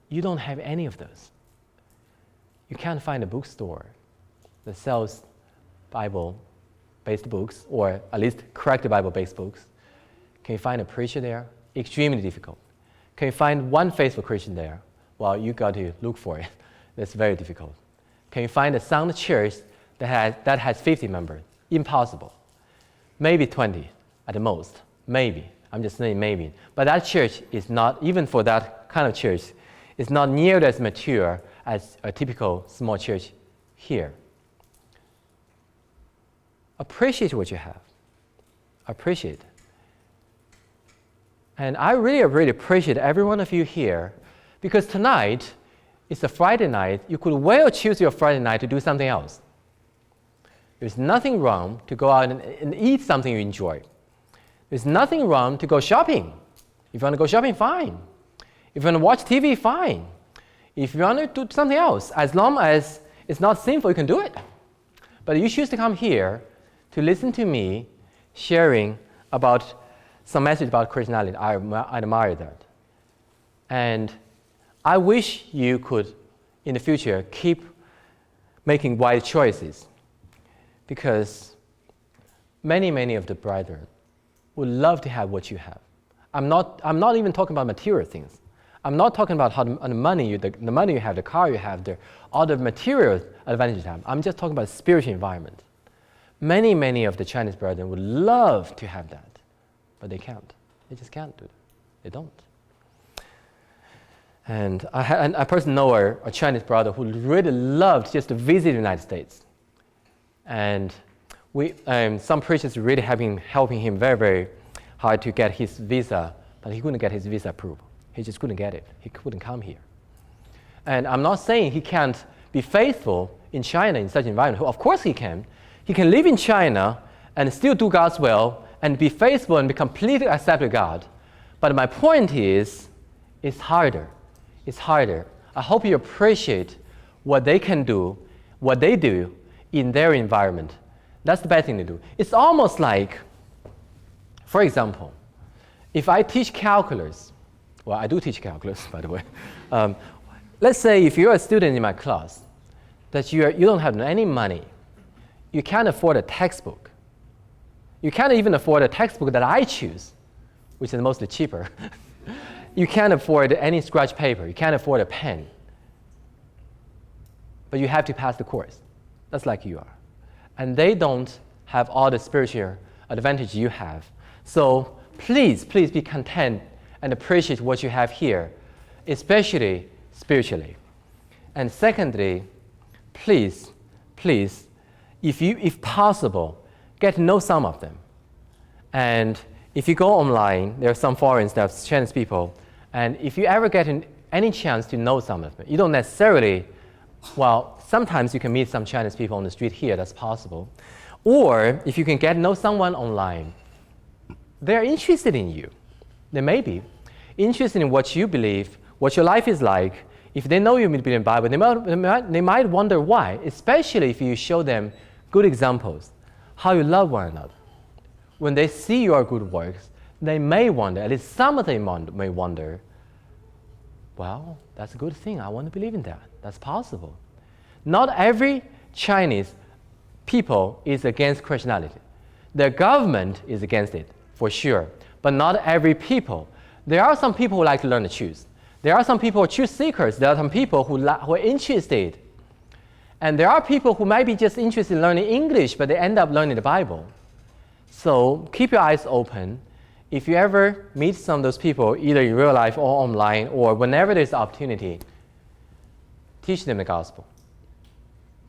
you don't have any of those. You can't find a bookstore that sells Bible-based books, or at least correct Bible-based books. Can you find a preacher there? Extremely difficult. Can you find one faithful Christian there? Well, you got to look for it. That's very difficult. Can you find a sound church that has 50 members? Impossible. Maybe 20 at the most. Maybe. I'm just saying maybe. But that church is not, even for that kind of church, is not nearly as mature as a typical small church here. Appreciate what you have. Appreciate. And I really appreciate every one of you here, because tonight is a Friday night. You could well choose your Friday night to do something else. There's nothing wrong to go out and eat something you enjoy. There's nothing wrong to go shopping. If you want to go shopping, fine. If you want to watch TV, fine. If you want to do something else, as long as it's not sinful, you can do it. But you choose to come here to listen to me sharing about some message about Christianity. I admire that. And I wish you could, in the future, keep making wise choices, because many of the brethren would love to have what you have. I'm not even talking about material things. I'm not talking about the money you have, the car you have, all the material advantages you have. I'm just talking about spiritual environment. Many of the Chinese brethren would love to have that, but they can't. They just can't do it. They don't. And I personally know a Chinese brother who really loved just to visit the United States. And some preachers really helping him very hard to get his visa, but he couldn't get his visa approved. He just couldn't get it. He couldn't come here. And I'm not saying he can't be faithful in China in such an environment. Of course he can. He can live in China and still do God's will and be faithful and be completely accepted God. But my point is, it's harder. It's harder. I hope you appreciate what they can do, what they do in their environment. That's the best thing to do. It's almost like, for example, if I teach calculus, well, I do teach calculus, by the way. Let's say if you're a student in my class, that you don't have any money, you can't afford a textbook. You can't even afford a textbook that I choose, which is mostly cheaper. You can't afford any scratch paper. You can't afford a pen. But you have to pass the course. That's like you are. And they don't have all the spiritual advantage you have. So please be content and appreciate what you have here, especially spiritually. And secondly, please, if possible, get to know some of them. And if you go online, there are some foreigners, there are Chinese people, and if you ever get any chance to know some of them, you don't necessarily, well, sometimes you can meet some Chinese people on the street here, that's possible. Or if you can get to know someone online, they're interested in you. They may be interested in what you believe, what your life is like. If they know you believe in the Bible, they might wonder why, especially if you show them good examples, how you love one another. When they see your good works, they may wonder, at least some of them may wonder, well, that's a good thing. I want to believe in that. That's possible. Not every Chinese people is against Christianity. The government is against it, for sure. But not every people. There are some people who like to learn the truth. There are some people who are truth seekers. There are some people who are interested. And there are people who might be just interested in learning English, but they end up learning the Bible. So keep your eyes open. If you ever meet some of those people, either in real life or online, or whenever there's opportunity, teach them the gospel.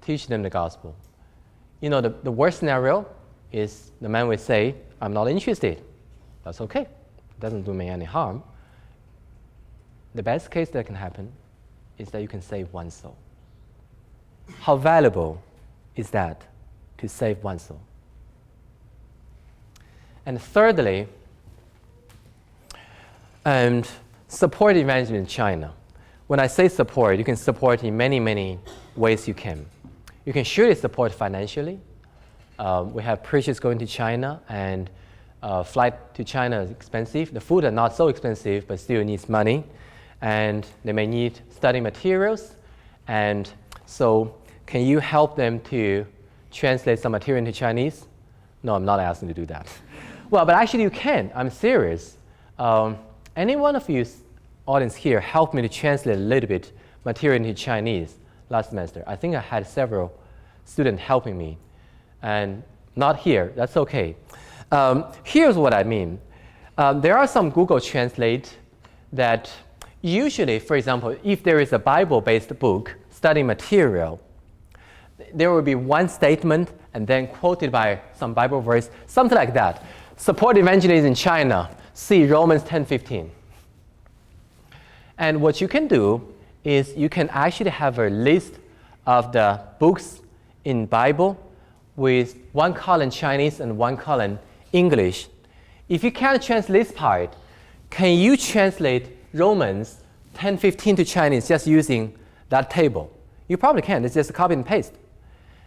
Teach them the gospel. You know, the worst scenario is the man will say, I'm not interested. That's okay. It doesn't do me any harm. The best case that can happen is that you can save one soul. How valuable is that to save one soul? And thirdly, support evangelism in China. When I say support, you can support in many ways you can. You can surely support financially. We have preachers going to China, and flight to China is expensive. The food are not so expensive, but still needs money. And they may need study materials. And so can you help them to translate some material into Chinese? No, I'm not asking you to do that. Well, but actually you can. I'm serious. Any one of you audience here helped me to translate a little bit material into Chinese last semester. I think I had several students helping me. And not here, that's okay. Here's what I mean. There are some Google Translate that usually, for example, if there is a Bible-based book, study material, there will be one statement and then quoted by some Bible verse, something like that. Support evangelism in China, see Romans 10:15. And what you can do is you can actually have a list of the books in Bible with one column Chinese and one column English. If you can't translate this part, can you translate Romans 10:15 to Chinese just using that table? You probably can. It's just a copy and paste.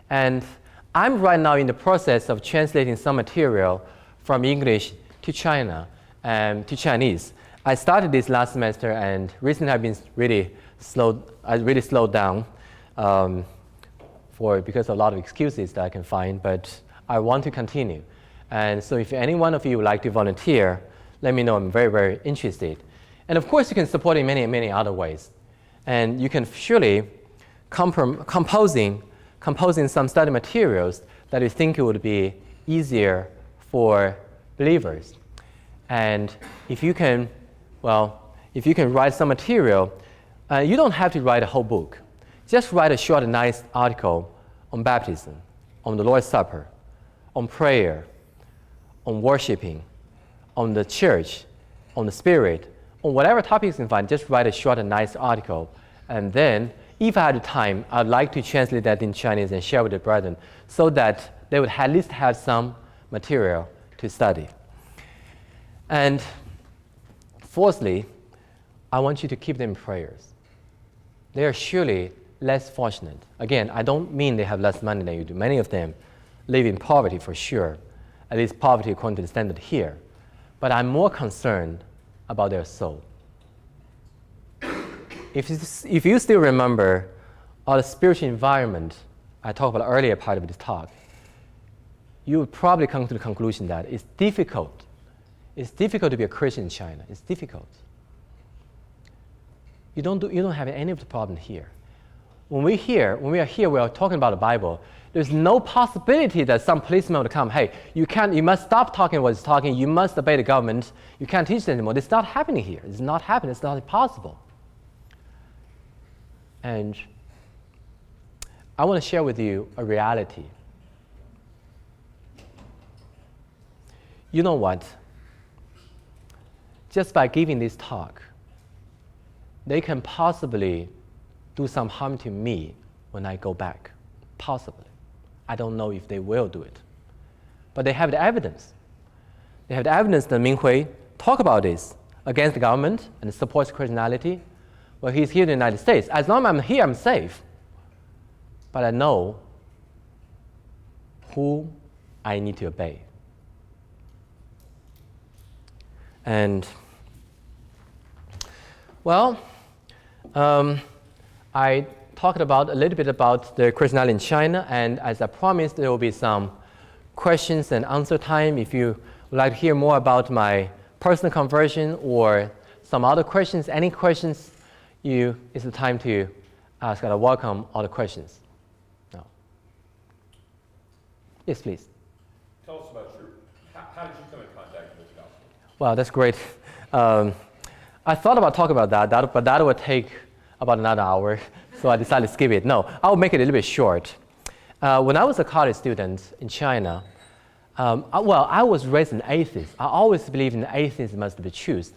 And I'm right now in the process of translating some material from English to China and to Chinese. I started this last semester, and recently I've been really slowed down because of a lot of excuses that I can find, but I want to continue. And so if any one of you would like to volunteer, let me know. I'm very, very interested. And of course, you can support in many, many other ways. And you can surely composing some study materials that you think it would be easier for believers. And if you can write some material, you don't have to write a whole book. Just write a short, nice article on baptism, on the Lord's Supper, on prayer, on worshiping, on the church, on the Spirit, on whatever topics you can find. Just write a short and nice article. And then, if I had the time, I'd like to translate that in Chinese and share with the brethren so that they would at least have some material to study. And fourthly, I want you to keep them in prayers. They are surely less fortunate. Again, I don't mean they have less money than you do. Many of them live in poverty for sure, at least poverty according to the standard here. But I'm more concerned about their soul. If you still remember all the spiritual environment I talked about earlier part of this talk, you would probably come to the conclusion that it's difficult. It's difficult to be a Christian in China. It's difficult. You don't have any of the problem here. When we are here, we are talking about the Bible. There's no possibility that some policeman would come, hey, you must stop talking what it's talking, you must obey the government, you can't teach it anymore. It's not happening here. It's not happening. It's not possible. And I want to share with you a reality. You know what? Just by giving this talk, they can possibly do some harm to me when I go back. Possibly. I don't know if they will do it. But they have the evidence. They have the evidence that Minghui talked about this against the government and supports Christianity. Well, he's here in the United States. As long as I'm here, I'm safe. But I know who I need to obey. And, well, I talked a little bit about the Christianity in China, and as I promised, there will be some questions and answer time. If you would like to hear more about my personal conversion or some other questions, any questions, it's the time to ask. I welcome all the questions. No. Yes, please. Tell us about how did you come in contact with the gospel? Well, that's great. I thought about talking about that, but that would take about another hour, so I decided to skip it. No, I'll make it a little bit short. When I was a college student in China, I was raised an atheist. I always believed in atheism must be truth.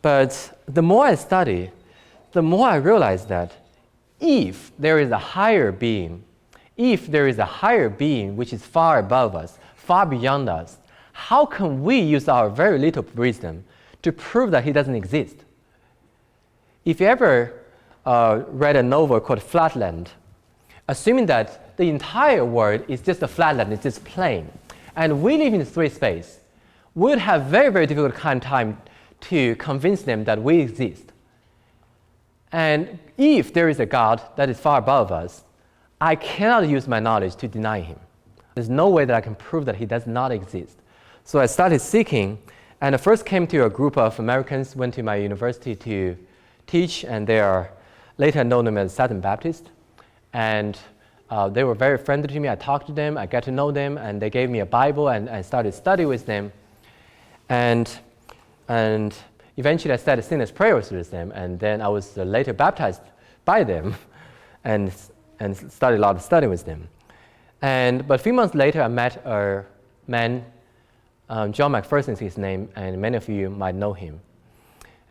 But the more I study, the more I realize that if there is a higher being, which is far above us, far beyond us, how can we use our very little wisdom to prove that he doesn't exist? If you ever read a novel called Flatland, assuming that the entire world is just a flat land, it's just plain. And we live in 3 space. We would have very, very difficult time to convince them that we exist. And if there is a God that is far above us, I cannot use my knowledge to deny him. There's no way that I can prove that he does not exist. So I started seeking, and I first came to a group of Americans, went to my university to teach, and they are later known them as Southern Baptist. And they were very friendly to me. I talked to them, I got to know them, and they gave me a Bible, and I started studying with them. And eventually I started sinner's prayers with them, and then I was later baptized by them and started a lot of study with them. But a few months later, I met a man, John McPherson is his name, and many of you might know him.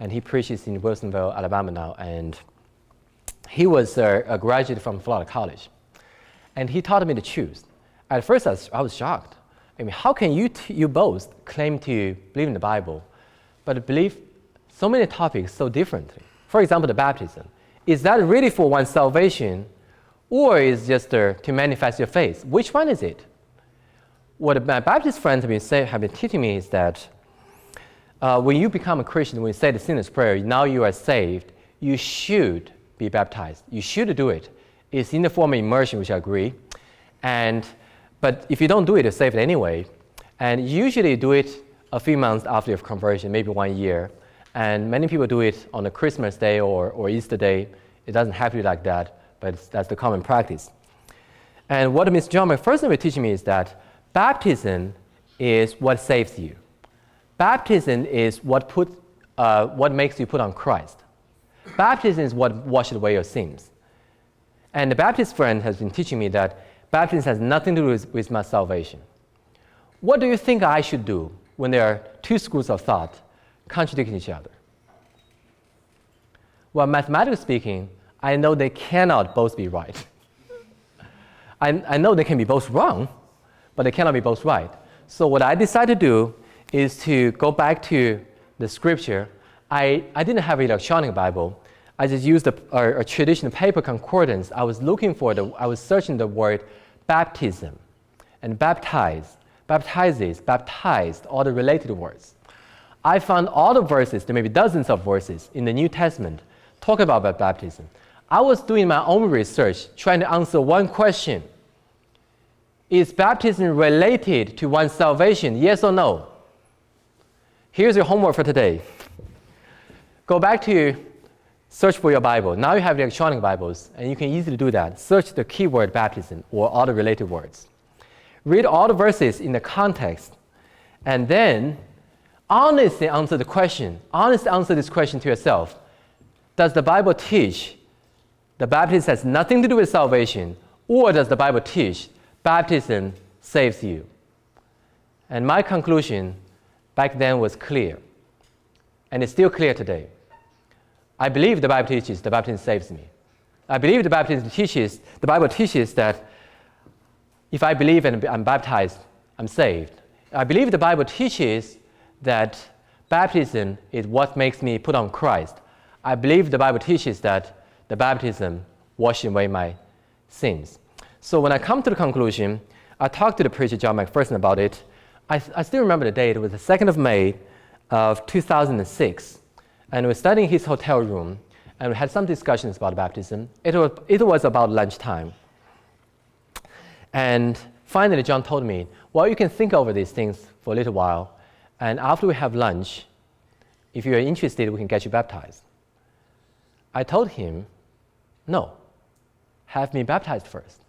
And he preaches in Wilsonville, Alabama now, and he was a graduate from Florida College. And he taught me to choose. At first, I was shocked. I mean, how can you both claim to believe in the Bible, but believe so many topics so differently? For example, the baptism. Is that really for one's salvation, or is just to manifest your faith? Which one is it? What my Baptist friends have been teaching me is that when you become a Christian, when you say the sinner's prayer, now you are saved, you should be baptized. You should do it. It's in the form of immersion, which I agree. But if you don't do it, you're saved anyway. And usually you do it a few months after your conversion, maybe 1 year. And many people do it on a Christmas day or Easter day. It doesn't have to be like that, but that's the common practice. And what Mr. John McPherson was teaching me is that baptism is what saves you. Baptism is what makes you put on Christ. Baptism is what washes away your sins. And the Baptist friend has been teaching me that baptism has nothing to do with my salvation. What do you think I should do when there are 2 schools of thought contradicting each other? Well, mathematically speaking, I know they cannot both be right. I know they can be both wrong, but they cannot be both right. So what I decided to do is to go back to the scripture. I didn't have an electronic Bible. I just used a traditional paper concordance. I was searching the word baptism and baptize, baptizes, baptized, all the related words. I found all the verses, there may be dozens of verses in the New Testament talking about baptism. I was doing my own research, trying to answer one question. Is baptism related to one's salvation, yes or no? Here's your homework for today. Go back to search for your Bible. Now you have the electronic Bibles, and you can easily do that. Search the keyword baptism or all the related words. Read all the verses in the context, and then honestly answer the question. Honestly answer this question to yourself. Does the Bible teach the baptism has nothing to do with salvation, or does the Bible teach baptism saves you? And my conclusion back then was clear, and it's still clear today. I believe the Bible teaches the baptism saves me. I believe the Bible teaches that if I believe and I'm baptized, I'm saved. I believe the Bible teaches that baptism is what makes me put on Christ. I believe the Bible teaches that the baptism washes away my sins. So when I come to the conclusion, I talked to the preacher, John McPherson, about it. I still remember the date. It was the 2nd of May of 2006. And we were studying his hotel room, and we had some discussions about baptism. It was about lunchtime. And finally, John told me, well, you can think over these things for a little while, and after we have lunch, if you're interested, we can get you baptized. I told him, no, have me baptized first.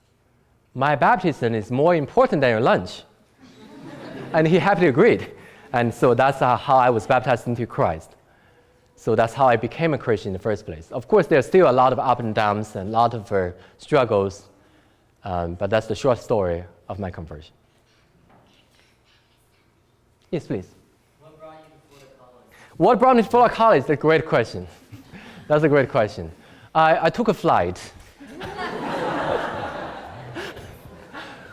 My baptism is more important than your lunch. And he happily agreed. And so that's how I was baptized into Christ. So that's how I became a Christian in the first place. Of course, there's still a lot of ups and downs and a lot of struggles, but that's the short story of my conversion. Yes, please. What brought you to Florida College? What brought me to Florida College? That's a great question. That's a great question. I took a flight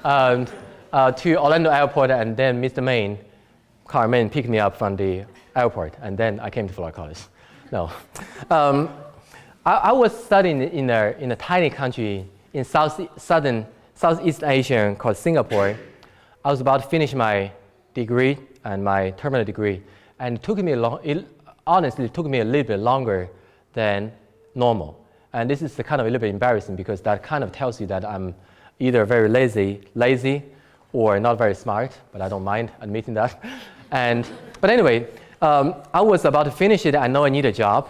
to Orlando Airport, and then Mr. Carmen picked me up from the airport, and then I came to Florida College. No. I was studying in a tiny country in southern Southeast Asian called Singapore. I was about to finish my degree and my terminal degree, and it took me honestly, it took me a little bit longer than normal. And this is the kind of a little bit embarrassing because that kind of tells you that I'm either very lazy or not very smart, but I don't mind admitting that. But anyway, I was about to finish it. I know I need a job.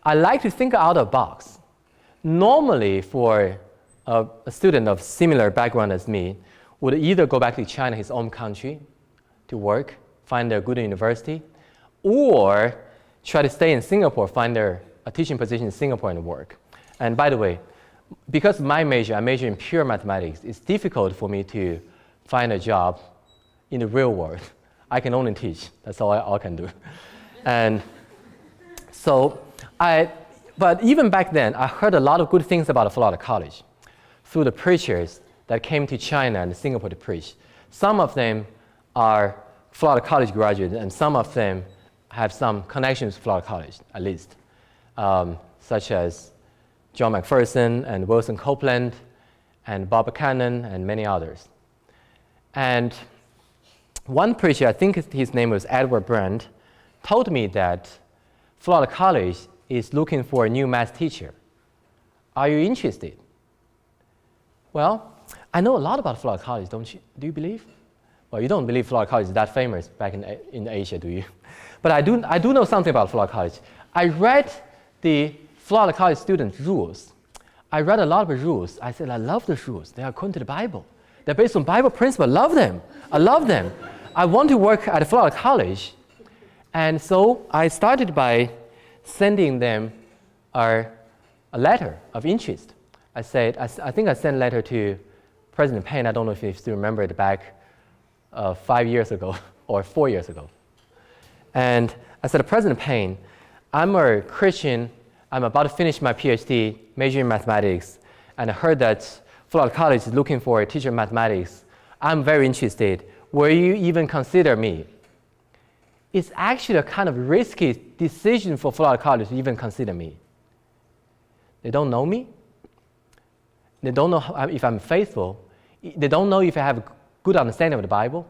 I like to think out of the box. Normally, for a student of similar background as me, would either go back to China, his own country, to work, find a good university, or try to stay in Singapore, find a teaching position in Singapore and work. And by the way, because of my major, I major in pure mathematics, it's difficult for me to find a job in the real world. I can only teach. That's all I can do. And so but even back then, I heard a lot of good things about Florida College through the preachers that came to China and Singapore to preach. Some of them are Florida College graduates, and some of them have some connections to Florida College, at least, such as John McPherson and Wilson Copeland and Bob Buchanan and many others. And one preacher, I think his name was Edward Brandt, told me that Florida College is looking for a new math teacher. Are you interested? Well, I know a lot about Florida College, don't you? Do you believe? Well, you don't believe Florida College is that famous back in Asia, do you? But I do know something about Florida College. I read the Florida College student rules. I read a lot of rules. I said, I love those rules. They are according to the Bible. They're based on Bible principles. I love them. I love them. I want to work at Florida College. And so I started by sending them a letter of interest. I think I sent a letter to President Payne. I don't know if you still remember it back 5 years ago or 4 years ago. And I said, President Payne, I'm a Christian. I'm about to finish my PhD, major in mathematics, and I heard that Florida College is looking for a teacher of mathematics. I'm very interested. Will you even consider me? It's actually a kind of risky decision for Florida College to even consider me. They don't know me. They don't know if I'm faithful. They don't know if I have a good understanding of the Bible.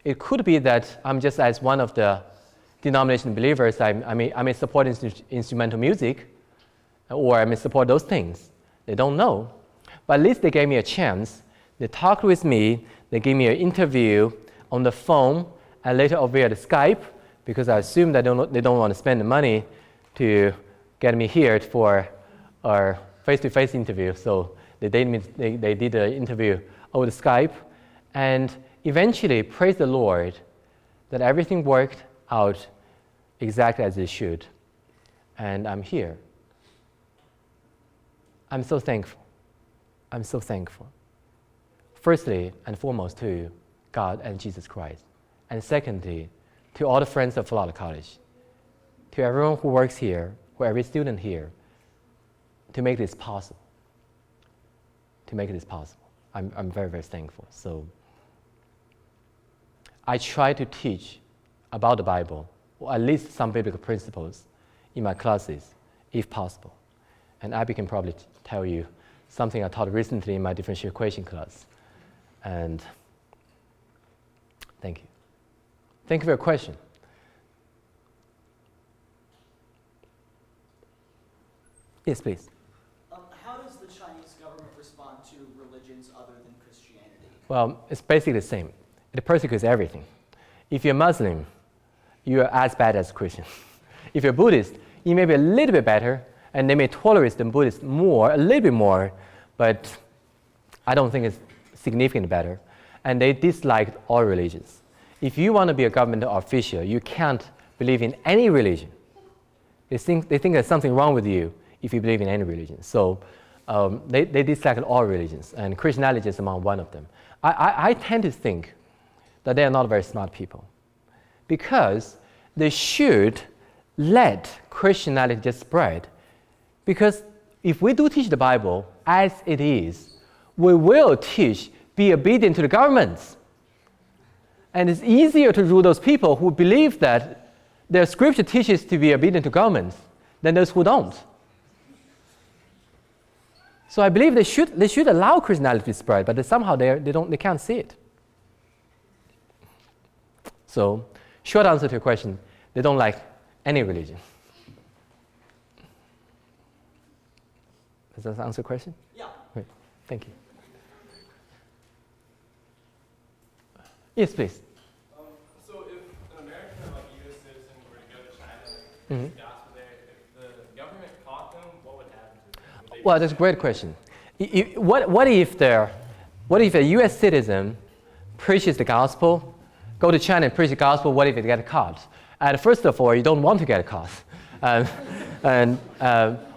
It could be that I'm just as one of the denomination believers. I may support instrumental music, or I may support those things. They don't know. But at least they gave me a chance. They talked with me. They gave me an interview on the phone and later via the Skype, because I assume that they don't want to spend the money to get me here for our face-to-face interview. So they did the interview over the Skype. And eventually, praise the Lord, that everything worked out exactly as it should. And I'm here. I'm so thankful. I'm so thankful. Firstly and foremost to God and Jesus Christ. And secondly, to all the friends of Florida College, to everyone who works here, to every student here, to make this possible. To make this possible. I'm very, very thankful. So I try to teach about the Bible, or at least some biblical principles in my classes, if possible. And Abby can probably tell you something I taught recently in my differential equation class. And thank you. Thank you for your question. Yes, please. How does the Chinese government respond to religions other than Christianity? Well, it's basically the same. It persecutes everything. If you're Muslim, you are as bad as Christian. If you're Buddhist, you may be a little bit better, and they may tolerate the Buddhists more, a little bit more, but I don't think it's significantly better. And they dislike all religions. If you want to be a government official, you can't believe in any religion. They think there's something wrong with you if you believe in any religion. So they dislike all religions, and Christianity is among one of them. I tend to think that they are not very smart people, because they should let Christianity just spread. Because if we do teach the Bible as it is, we will teach, be obedient to the governments. And it's easier to rule those people who believe that their scripture teaches to be obedient to governments than those who don't. So I believe they should allow Christianity to spread, but somehow they can't see it. So, short answer to your question, they don't like any religion. Does that answer the question? Yeah. Great. Thank you. Yes, please. So if an American, like a U.S. citizen, were to go to China and Mhm. preach the gospel there, if the government caught them, what would happen to them? Would they Well, that's a great question. What if a U.S. citizen preaches the gospel, go to China and preach the gospel? What if they get caught? And first of all, you don't want to get caught.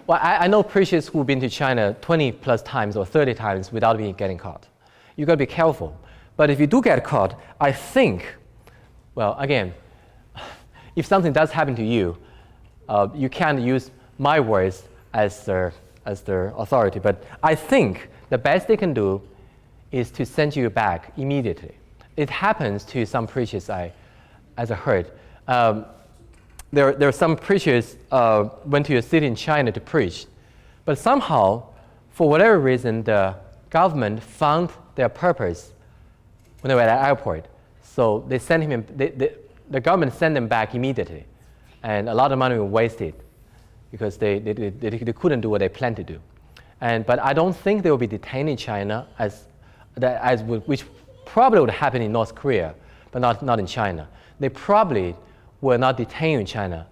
Well, I know preachers who've been to China 20 plus times or 30 times without getting caught. You got to be careful. But if you do get caught, I think, well, again, if something does happen to you, you can't use my words as their authority. But I think the best they can do is to send you back immediately. It happens to some preachers, as I heard. There are some preachers went to a city in China to preach, but somehow, for whatever reason, the government found their purpose when they were at the airport. So they sent him. The government sent them back immediately, and a lot of money was wasted because they couldn't do what they planned to do. But I don't think they will be detained in China which probably would happen in North Korea, but not in China. They probably will not detain you in China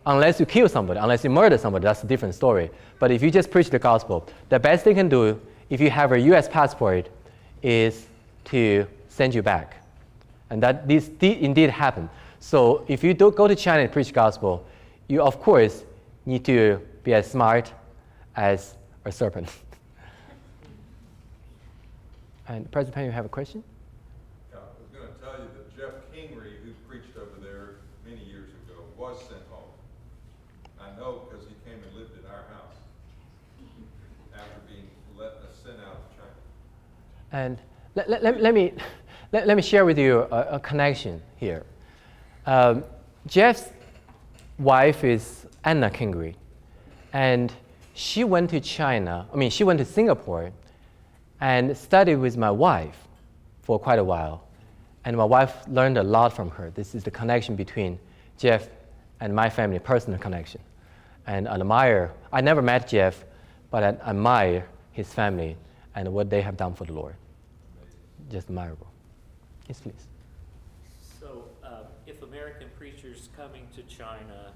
unless you kill somebody, unless you murder somebody. That's a different story. But if you just preach the gospel, the best they can do if you have a U.S. passport is to send you back. And that this indeed happened. So if you do go to China and preach the gospel, you of course need to be as smart as a serpent. And President Penn, you have a question? Yeah, I was going to tell you that Jeff Kingery, who preached over there many years ago, was sent home. I know because he came and lived in our house after being sent out of China. And let me share with you a connection here. Jeff's wife is Anna Kingery, and she went to she went to Singapore and studied with my wife for quite a while. And my wife learned a lot from her. This is the connection between Jeff and my family, personal connection. And I never met Jeff, but I admire his family and what they have done for the Lord. Just admirable. Yes, please. So, if American preachers coming to China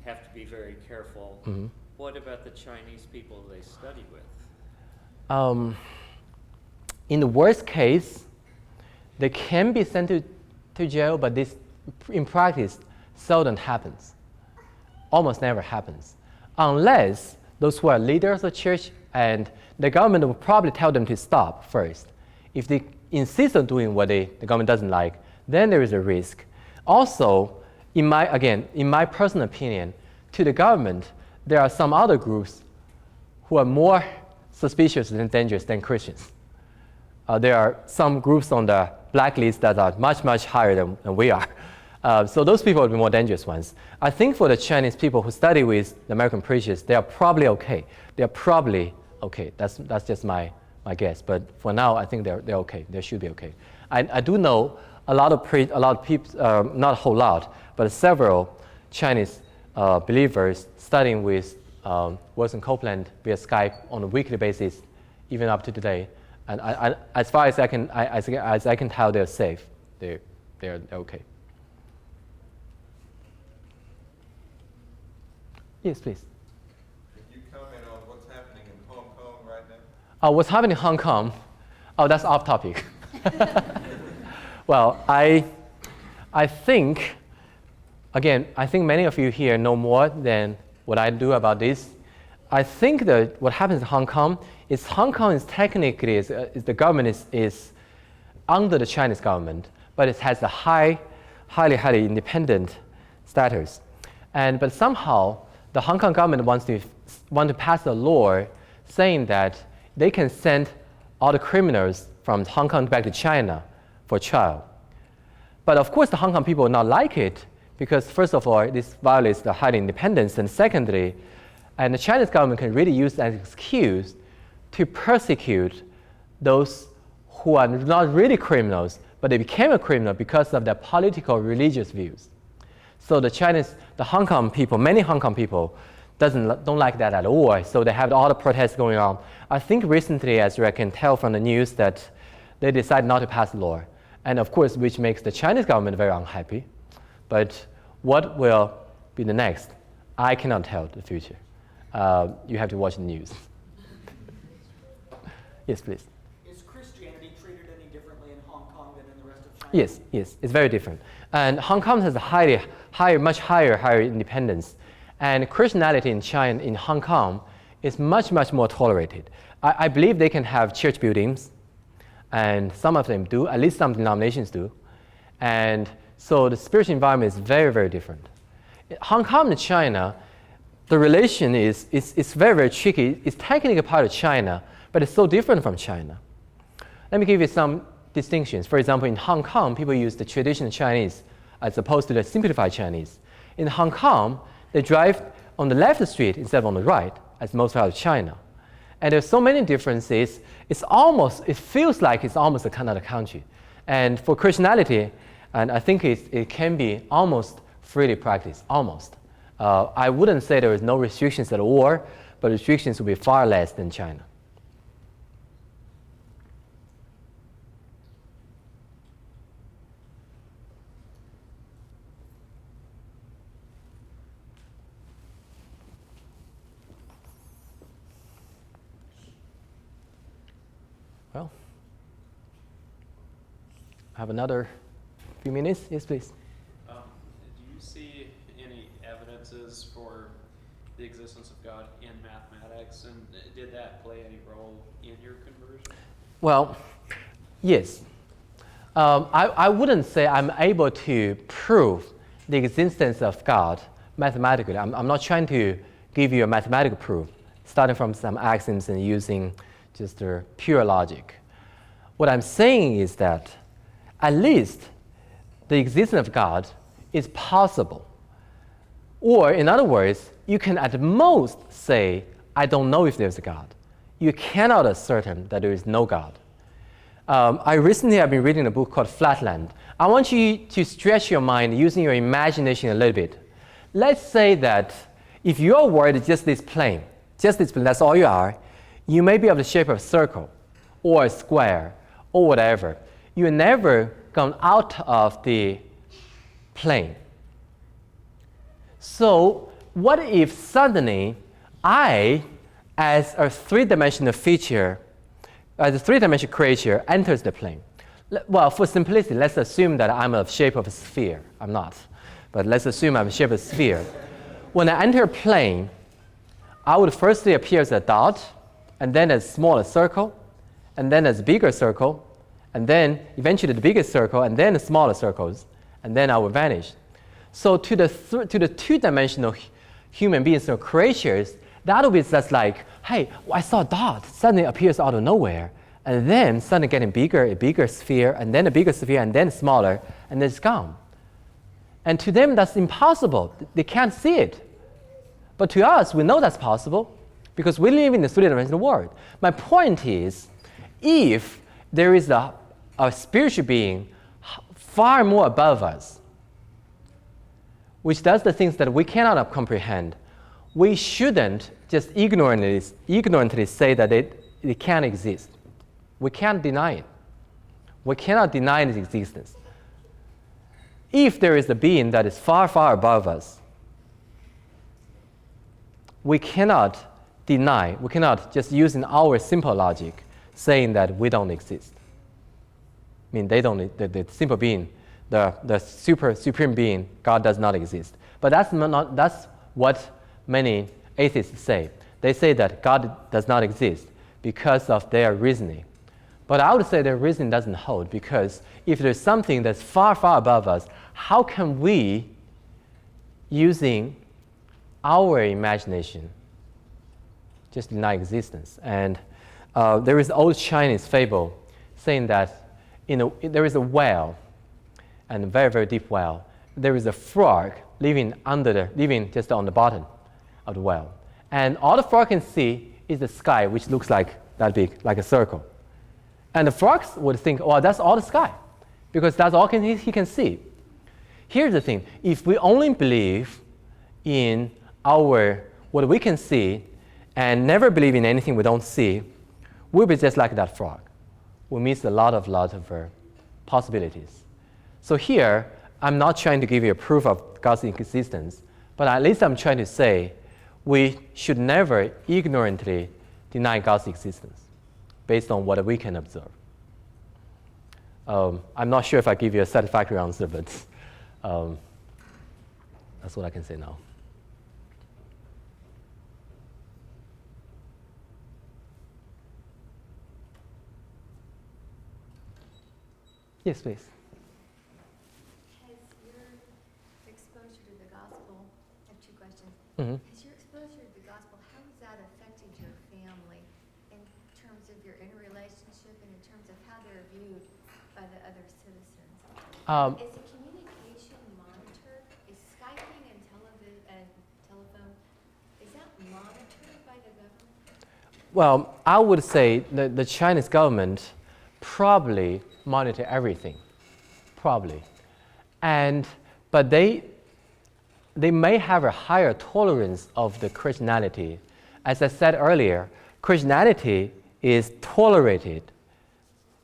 have to be very careful, Mm-hmm. what about the Chinese people they study with? In the worst case, they can be sent to jail, but this, in practice, seldom happens. Almost never happens. Unless those who are leaders of the church and the government will probably tell them to stop first. If they insist on doing what the government doesn't like, then there is a risk. Also, in my personal opinion, to the government, there are some other groups who are more suspicious and dangerous than Christians. There are some groups on the blacklist that are much, much higher than we are. So those people are the more dangerous ones. I think for the Chinese people who study with the American preachers, they are probably okay. They are probably okay. That's just my guess. But for now, I think they're okay. They should be okay. I do know a lot of people, not a whole lot, but several Chinese believers studying with Wilson Copeland via Skype on a weekly basis, even up to today. And as far as I can tell, they're safe. They're okay. Yes, please. Could you comment on what's happening in Hong Kong right now? What's happening in Hong Kong? Oh, that's off topic. Well, I think, again, many of you here know more than what I do about this. I think that what happens in Hong Kong is technically the government is under the Chinese government, but it has a highly independent status. But somehow the Hong Kong government want to pass a law saying that they can send all the criminals from Hong Kong back to China for trial. But of course, the Hong Kong people will not like it because, first of all, this violates the high independence, and secondly, and the Chinese government can really use that excuse to persecute those who are not really criminals, but they became a criminal because of their political religious views. So the Hong Kong people, many Hong Kong people don't like that at all. So they have all the protests going on. I think recently, as I can tell from the news, that they decided not to pass the law. And of course, which makes the Chinese government very unhappy. But what will be the next? I cannot tell the future. You have to watch the news. Yes, please. Is Christianity treated any differently in Hong Kong than in the rest of China? Yes, it's very different. And Hong Kong has a much higher independence. And Christianity in China, in Hong Kong, is much more tolerated. I believe they can have church buildings, and some of them do, at least some denominations do. And so the spiritual environment is very different. Hong Kong and China, the relation is very tricky. It's technically a part of China, but it's so different from China. Let me give you some distinctions. For example, in Hong Kong, people use the traditional Chinese as opposed to the simplified Chinese. In Hong Kong, they drive on the left street instead of on the right, as most part of China. And there's so many differences, it feels like it's almost another country. And for Christianity, and I think it can be almost freely practiced, almost. I wouldn't say there is no restrictions at all, but restrictions will be far less than China. Well, I have another few minutes. Yes, please. Do you see any evidences for the existence of God in mathematics, and did that play any role in your conversion? Well, yes. I wouldn't say I'm able to prove the existence of God mathematically. I'm not trying to give you a mathematical proof, starting from some axioms and using just pure logic. What I'm saying is that at least the existence of God is possible. Or in other words, you can at most say, I don't know if there's a God. You cannot ascertain that there is no God. I recently have been reading a book called Flatland. I want you to stretch your mind using your imagination a little bit. Let's say that if your world is just this plane, that's all you are, you may be of the shape of a circle or a square or whatever. You never gone out of the plane. So what if suddenly I, as a three-dimensional feature, as a three-dimensional creature, enters the plane? Well, for simplicity, let's assume that I'm of the shape of a sphere. I'm not, but let's assume I'm the shape of a sphere. When I enter a plane, I would firstly appear as a dot, and then as a smaller circle, and then as a bigger circle, and then eventually the biggest circle, and then the smaller circles, and then I will vanish. So to the two-dimensional human beings or creatures, that would be just like, hey, I saw a dot, suddenly appears out of nowhere, and then suddenly getting bigger, a bigger sphere, and then a bigger sphere, and then smaller, and then it's gone. And to them, that's impossible. They can't see it. But to us, we know that's possible because we live in the three-dimensional world. My point is, if there is a spiritual being far more above us, which does the things that we cannot comprehend, we shouldn't just ignorantly say that it can't exist. We can't deny it. We cannot deny its existence. If there is a being that is far above us, we cannot deny, we cannot just using our simple logic saying that we don't exist. I mean, they don't, the simple being, the supreme being, God does not exist. But that's what many atheists say. They say that God does not exist because of their reasoning. But I would say their reasoning doesn't hold, because if there's something that's far above us, how can we, using our imagination, just deny existence? And there is an old Chinese fable saying that there is a well, and a very deep well. There is a frog living just on the bottom of the well. And all the frog can see is the sky, which looks like that big, like a circle. And the frogs would think, oh, that's all the sky, because that's all he can see. Here's the thing, if we only believe in what we can see and never believe in anything we don't see, we'll be just like that frog. We miss a lot of possibilities. So here, I'm not trying to give you a proof of God's existence, but at least I'm trying to say we should never ignorantly deny God's existence based on what we can observe. I'm not sure if I give you a satisfactory answer, but that's what I can say now. Yes, please. Has your exposure to the gospel, I have two questions. Mm-hmm. Has your exposure to the gospel, how has that affected your family in terms of your interrelationship and in terms of how they're viewed by the other citizens? Is the communication monitored? Is Skyping and telephone, is that monitored by the government? Well, I would say that the Chinese government probably monitor everything, probably, but they may have a higher tolerance of the Christianity. As I said earlier, Christianity is tolerated,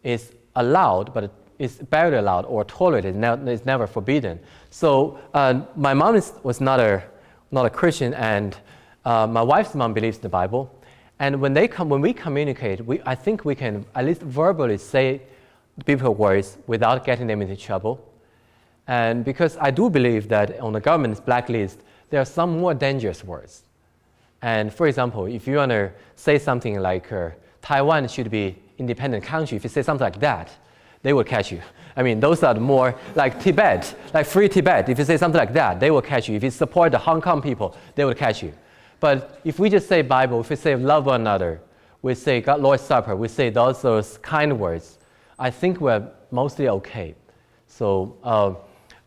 is allowed, but it's barely allowed or tolerated. It's never forbidden. So my mom was not a Christian, and my wife's mom believes in the Bible. And when we communicate, I think we can at least verbally say biblical words without getting them into trouble. And because I do believe that on the government's blacklist, there are some more dangerous words. And for example, if you want to say something like Taiwan should be independent country, if you say something like that, they will catch you. I mean, those are more like Tibet, like free Tibet. If you say something like that, they will catch you. If you support the Hong Kong people, they will catch you. But if we just say Bible, if we say love one another, we say God, Lord's Supper, we say those kind words, I think we're mostly okay. So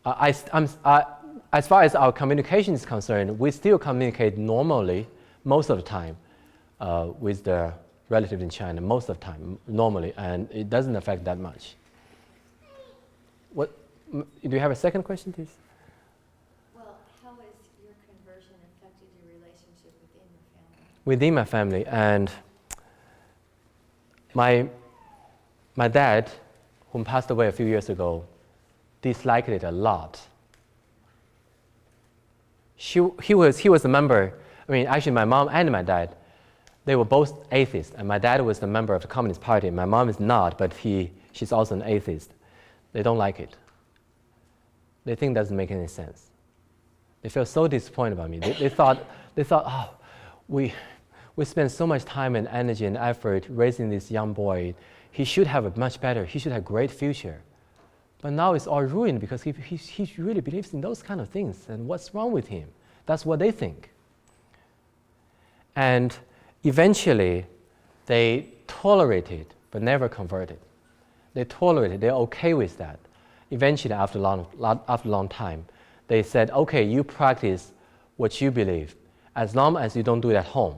as far as our communication is concerned, we still communicate normally most of the time with the relatives in China, most of the time, normally, and it doesn't affect that much. Do you have a second question, please? Well, how has your conversion affected your relationship within your family? Within my family, and my dad, whom passed away a few years ago, disliked it a lot. He was a member. I mean, actually, my mom and my dad, they were both atheists, and my dad was a member of the Communist Party. My mom is not, but she's also an atheist. They don't like it. They think it doesn't make any sense. They feel so disappointed about me. They thought, oh, we spent so much time and energy and effort raising this young boy. He should have he should have a great future. But now it's all ruined because he really believes in those kind of things. And what's wrong with him? That's what they think. And eventually, they tolerated, but never converted. They tolerated, they're okay with that. Eventually, after a long time, they said, okay, you practice what you believe, as long as you don't do it at home.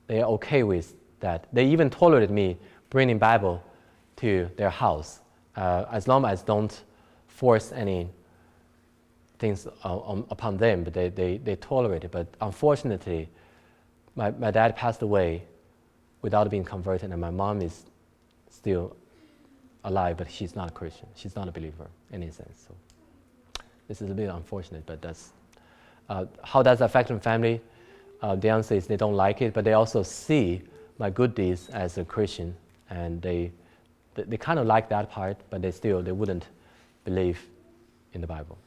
They are okay with that. They even tolerated me bringing Bible to their house, as long as don't force any things upon them, but they tolerate it. But unfortunately, my dad passed away without being converted, and my mom is still alive, but she's not a Christian. She's not a believer in any sense. So this is a bit unfortunate, but that's how does it affect my family? The answer is they don't like it, but they also see my good deeds as a Christian, and they kind of like that part, but they wouldn't believe in the Bible.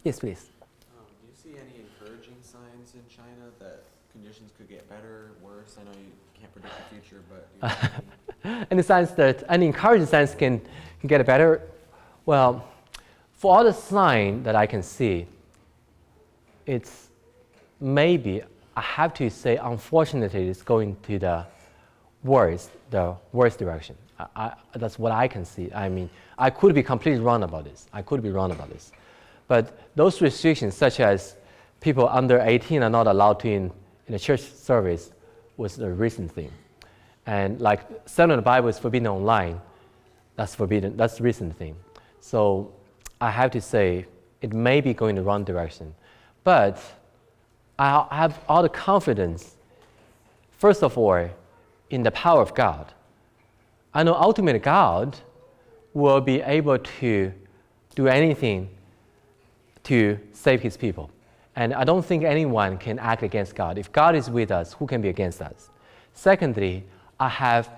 Yes, please. Do you see any encouraging signs in China that conditions could get better, worse? I know you can't predict the future, but do you see any? In the sense that any encouraging signs can get better, well, for all the signs that I can see, it's maybe, I have to say, unfortunately, it's going to the worst direction. That's what I can see. I mean, I could be completely wrong about this. But those restrictions, such as people under 18 are not allowed to in a church service, was a recent thing. And like studying the Bible is forbidden online, that's forbidden, that's the recent thing. So I have to say, it may be going the wrong direction. But I have all the confidence, first of all, in the power of God. I know ultimately God will be able to do anything to save his people. And I don't think anyone can act against God. If God is with us, who can be against us? Secondly, I have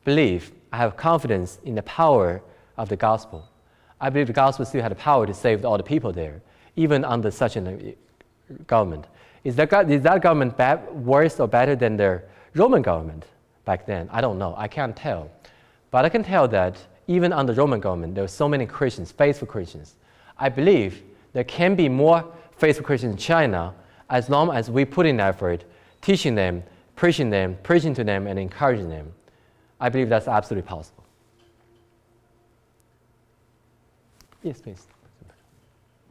belief, I have confidence in the power of the gospel. I believe the gospel still had the power to save all the people there, even under such a government. Is that government worse or better than the Roman government back then? I don't know. I can't tell. But I can tell that even under Roman government, there were so many Christians, faithful Christians. I believe there can be more faithful Christians in China as long as we put in effort, teaching them, preaching to them, and encouraging them. I believe that's absolutely possible. Yes, please.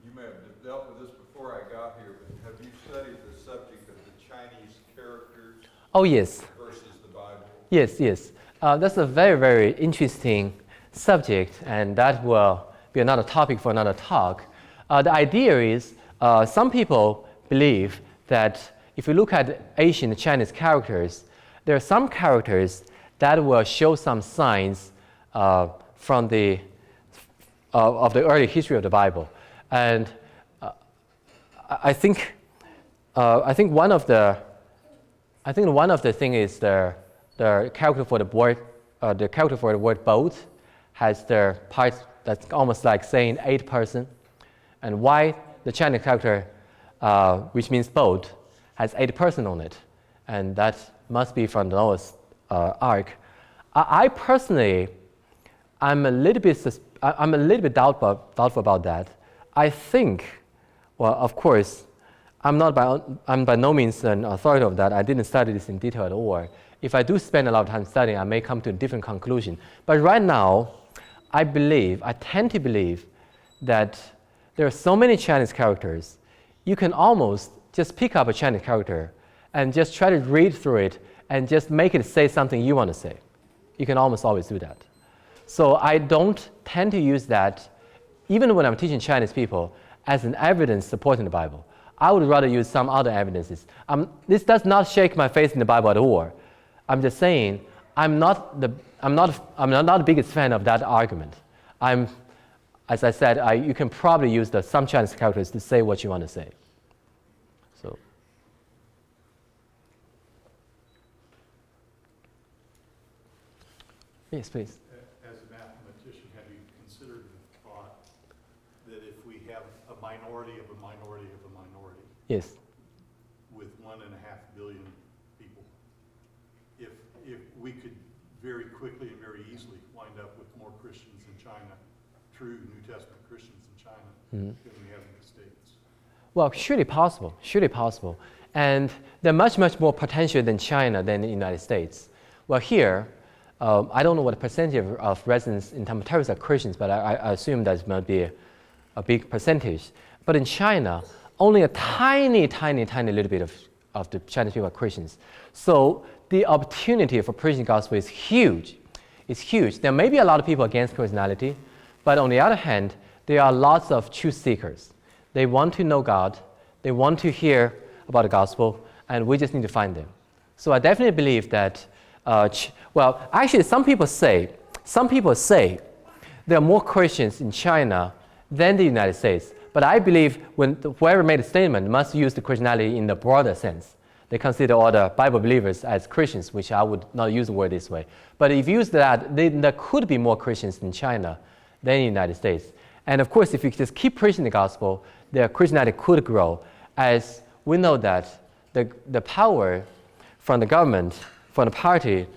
You may have dealt with this before I got here, but have you studied the subject of the Chinese characters Oh, yes. versus the Bible? Yes, yes. That's a very, very interesting subject, and that will be another topic for another talk. The idea is some people believe that if you look at Asian Chinese characters, there are some characters that will show some signs from the of the early history of the Bible, and I think one of the thing is the character for the word boat has the parts that's almost like saying 8-person, and why the Chinese character which means boat has 8-person on it, and that must be from the Noah's Ark. I personally, I'm a little bit doubtful about that. I think, well, of course, I'm by no means an authority of that. I didn't study this in detail at all. If I do spend a lot of time studying, I may come to a different conclusion. But right now, I tend to believe that there are so many Chinese characters, you can almost just pick up a Chinese character and just try to read through it and just make it say something you want to say. You can almost always do that. So I don't tend to use that, even when I'm teaching Chinese people, as an evidence supporting the Bible. I would rather use some other evidences. This does not shake my faith in the Bible at all. I'm just saying I'm not the biggest fan of that argument. As I said, you can probably use some Chinese characters to say what you want to say. So. Yes, please. As a mathematician, have you considered the thought that if we have a minority of a minority of a minority, yes, with 1.5 billion people, if we could very quickly and very easily wind up with more Christians in China, true New Testament Christians in China, than we have in the States? Well, surely possible. And they're much, much more potential than China than the United States. Well, here, I don't know what the percentage of residents in territories are Christians, but I assume that might be a big percentage. But in China, only a tiny little bit of the Chinese people are Christians. So the opportunity for preaching the gospel is huge. It's huge. There may be a lot of people against Christianity, but on the other hand, there are lots of truth seekers. They want to know God. They want to hear about the gospel, and we just need to find them. So I definitely believe that, well, actually some people say there are more Christians in China than the United States. But I believe whoever made a statement must use the Christianity in the broader sense. They consider all the Bible believers as Christians, which I would not use the word this way. But if you use that, then there could be more Christians in China than in the United States. And of course, if you just keep preaching the gospel, their Christianity could grow, as we know that the power from the government, from the party,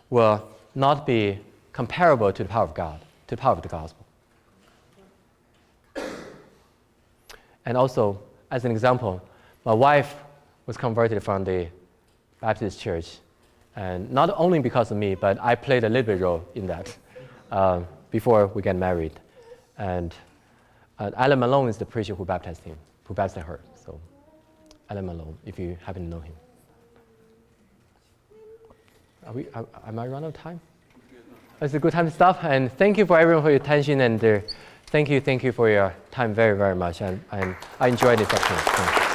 will not be comparable to the power of God, to the power of the gospel. And also, as an example, my wife was converted from the Baptist church, and not only because of me, but I played a little bit role in that before we got married. And Alan Malone is the preacher who baptized him, who baptized her. So, Alan Malone, if you happen to know him. Am I run out of time? It's a good time to stop. And thank you for everyone for your attention. And thank you for your time very, very much. And I enjoyed this session.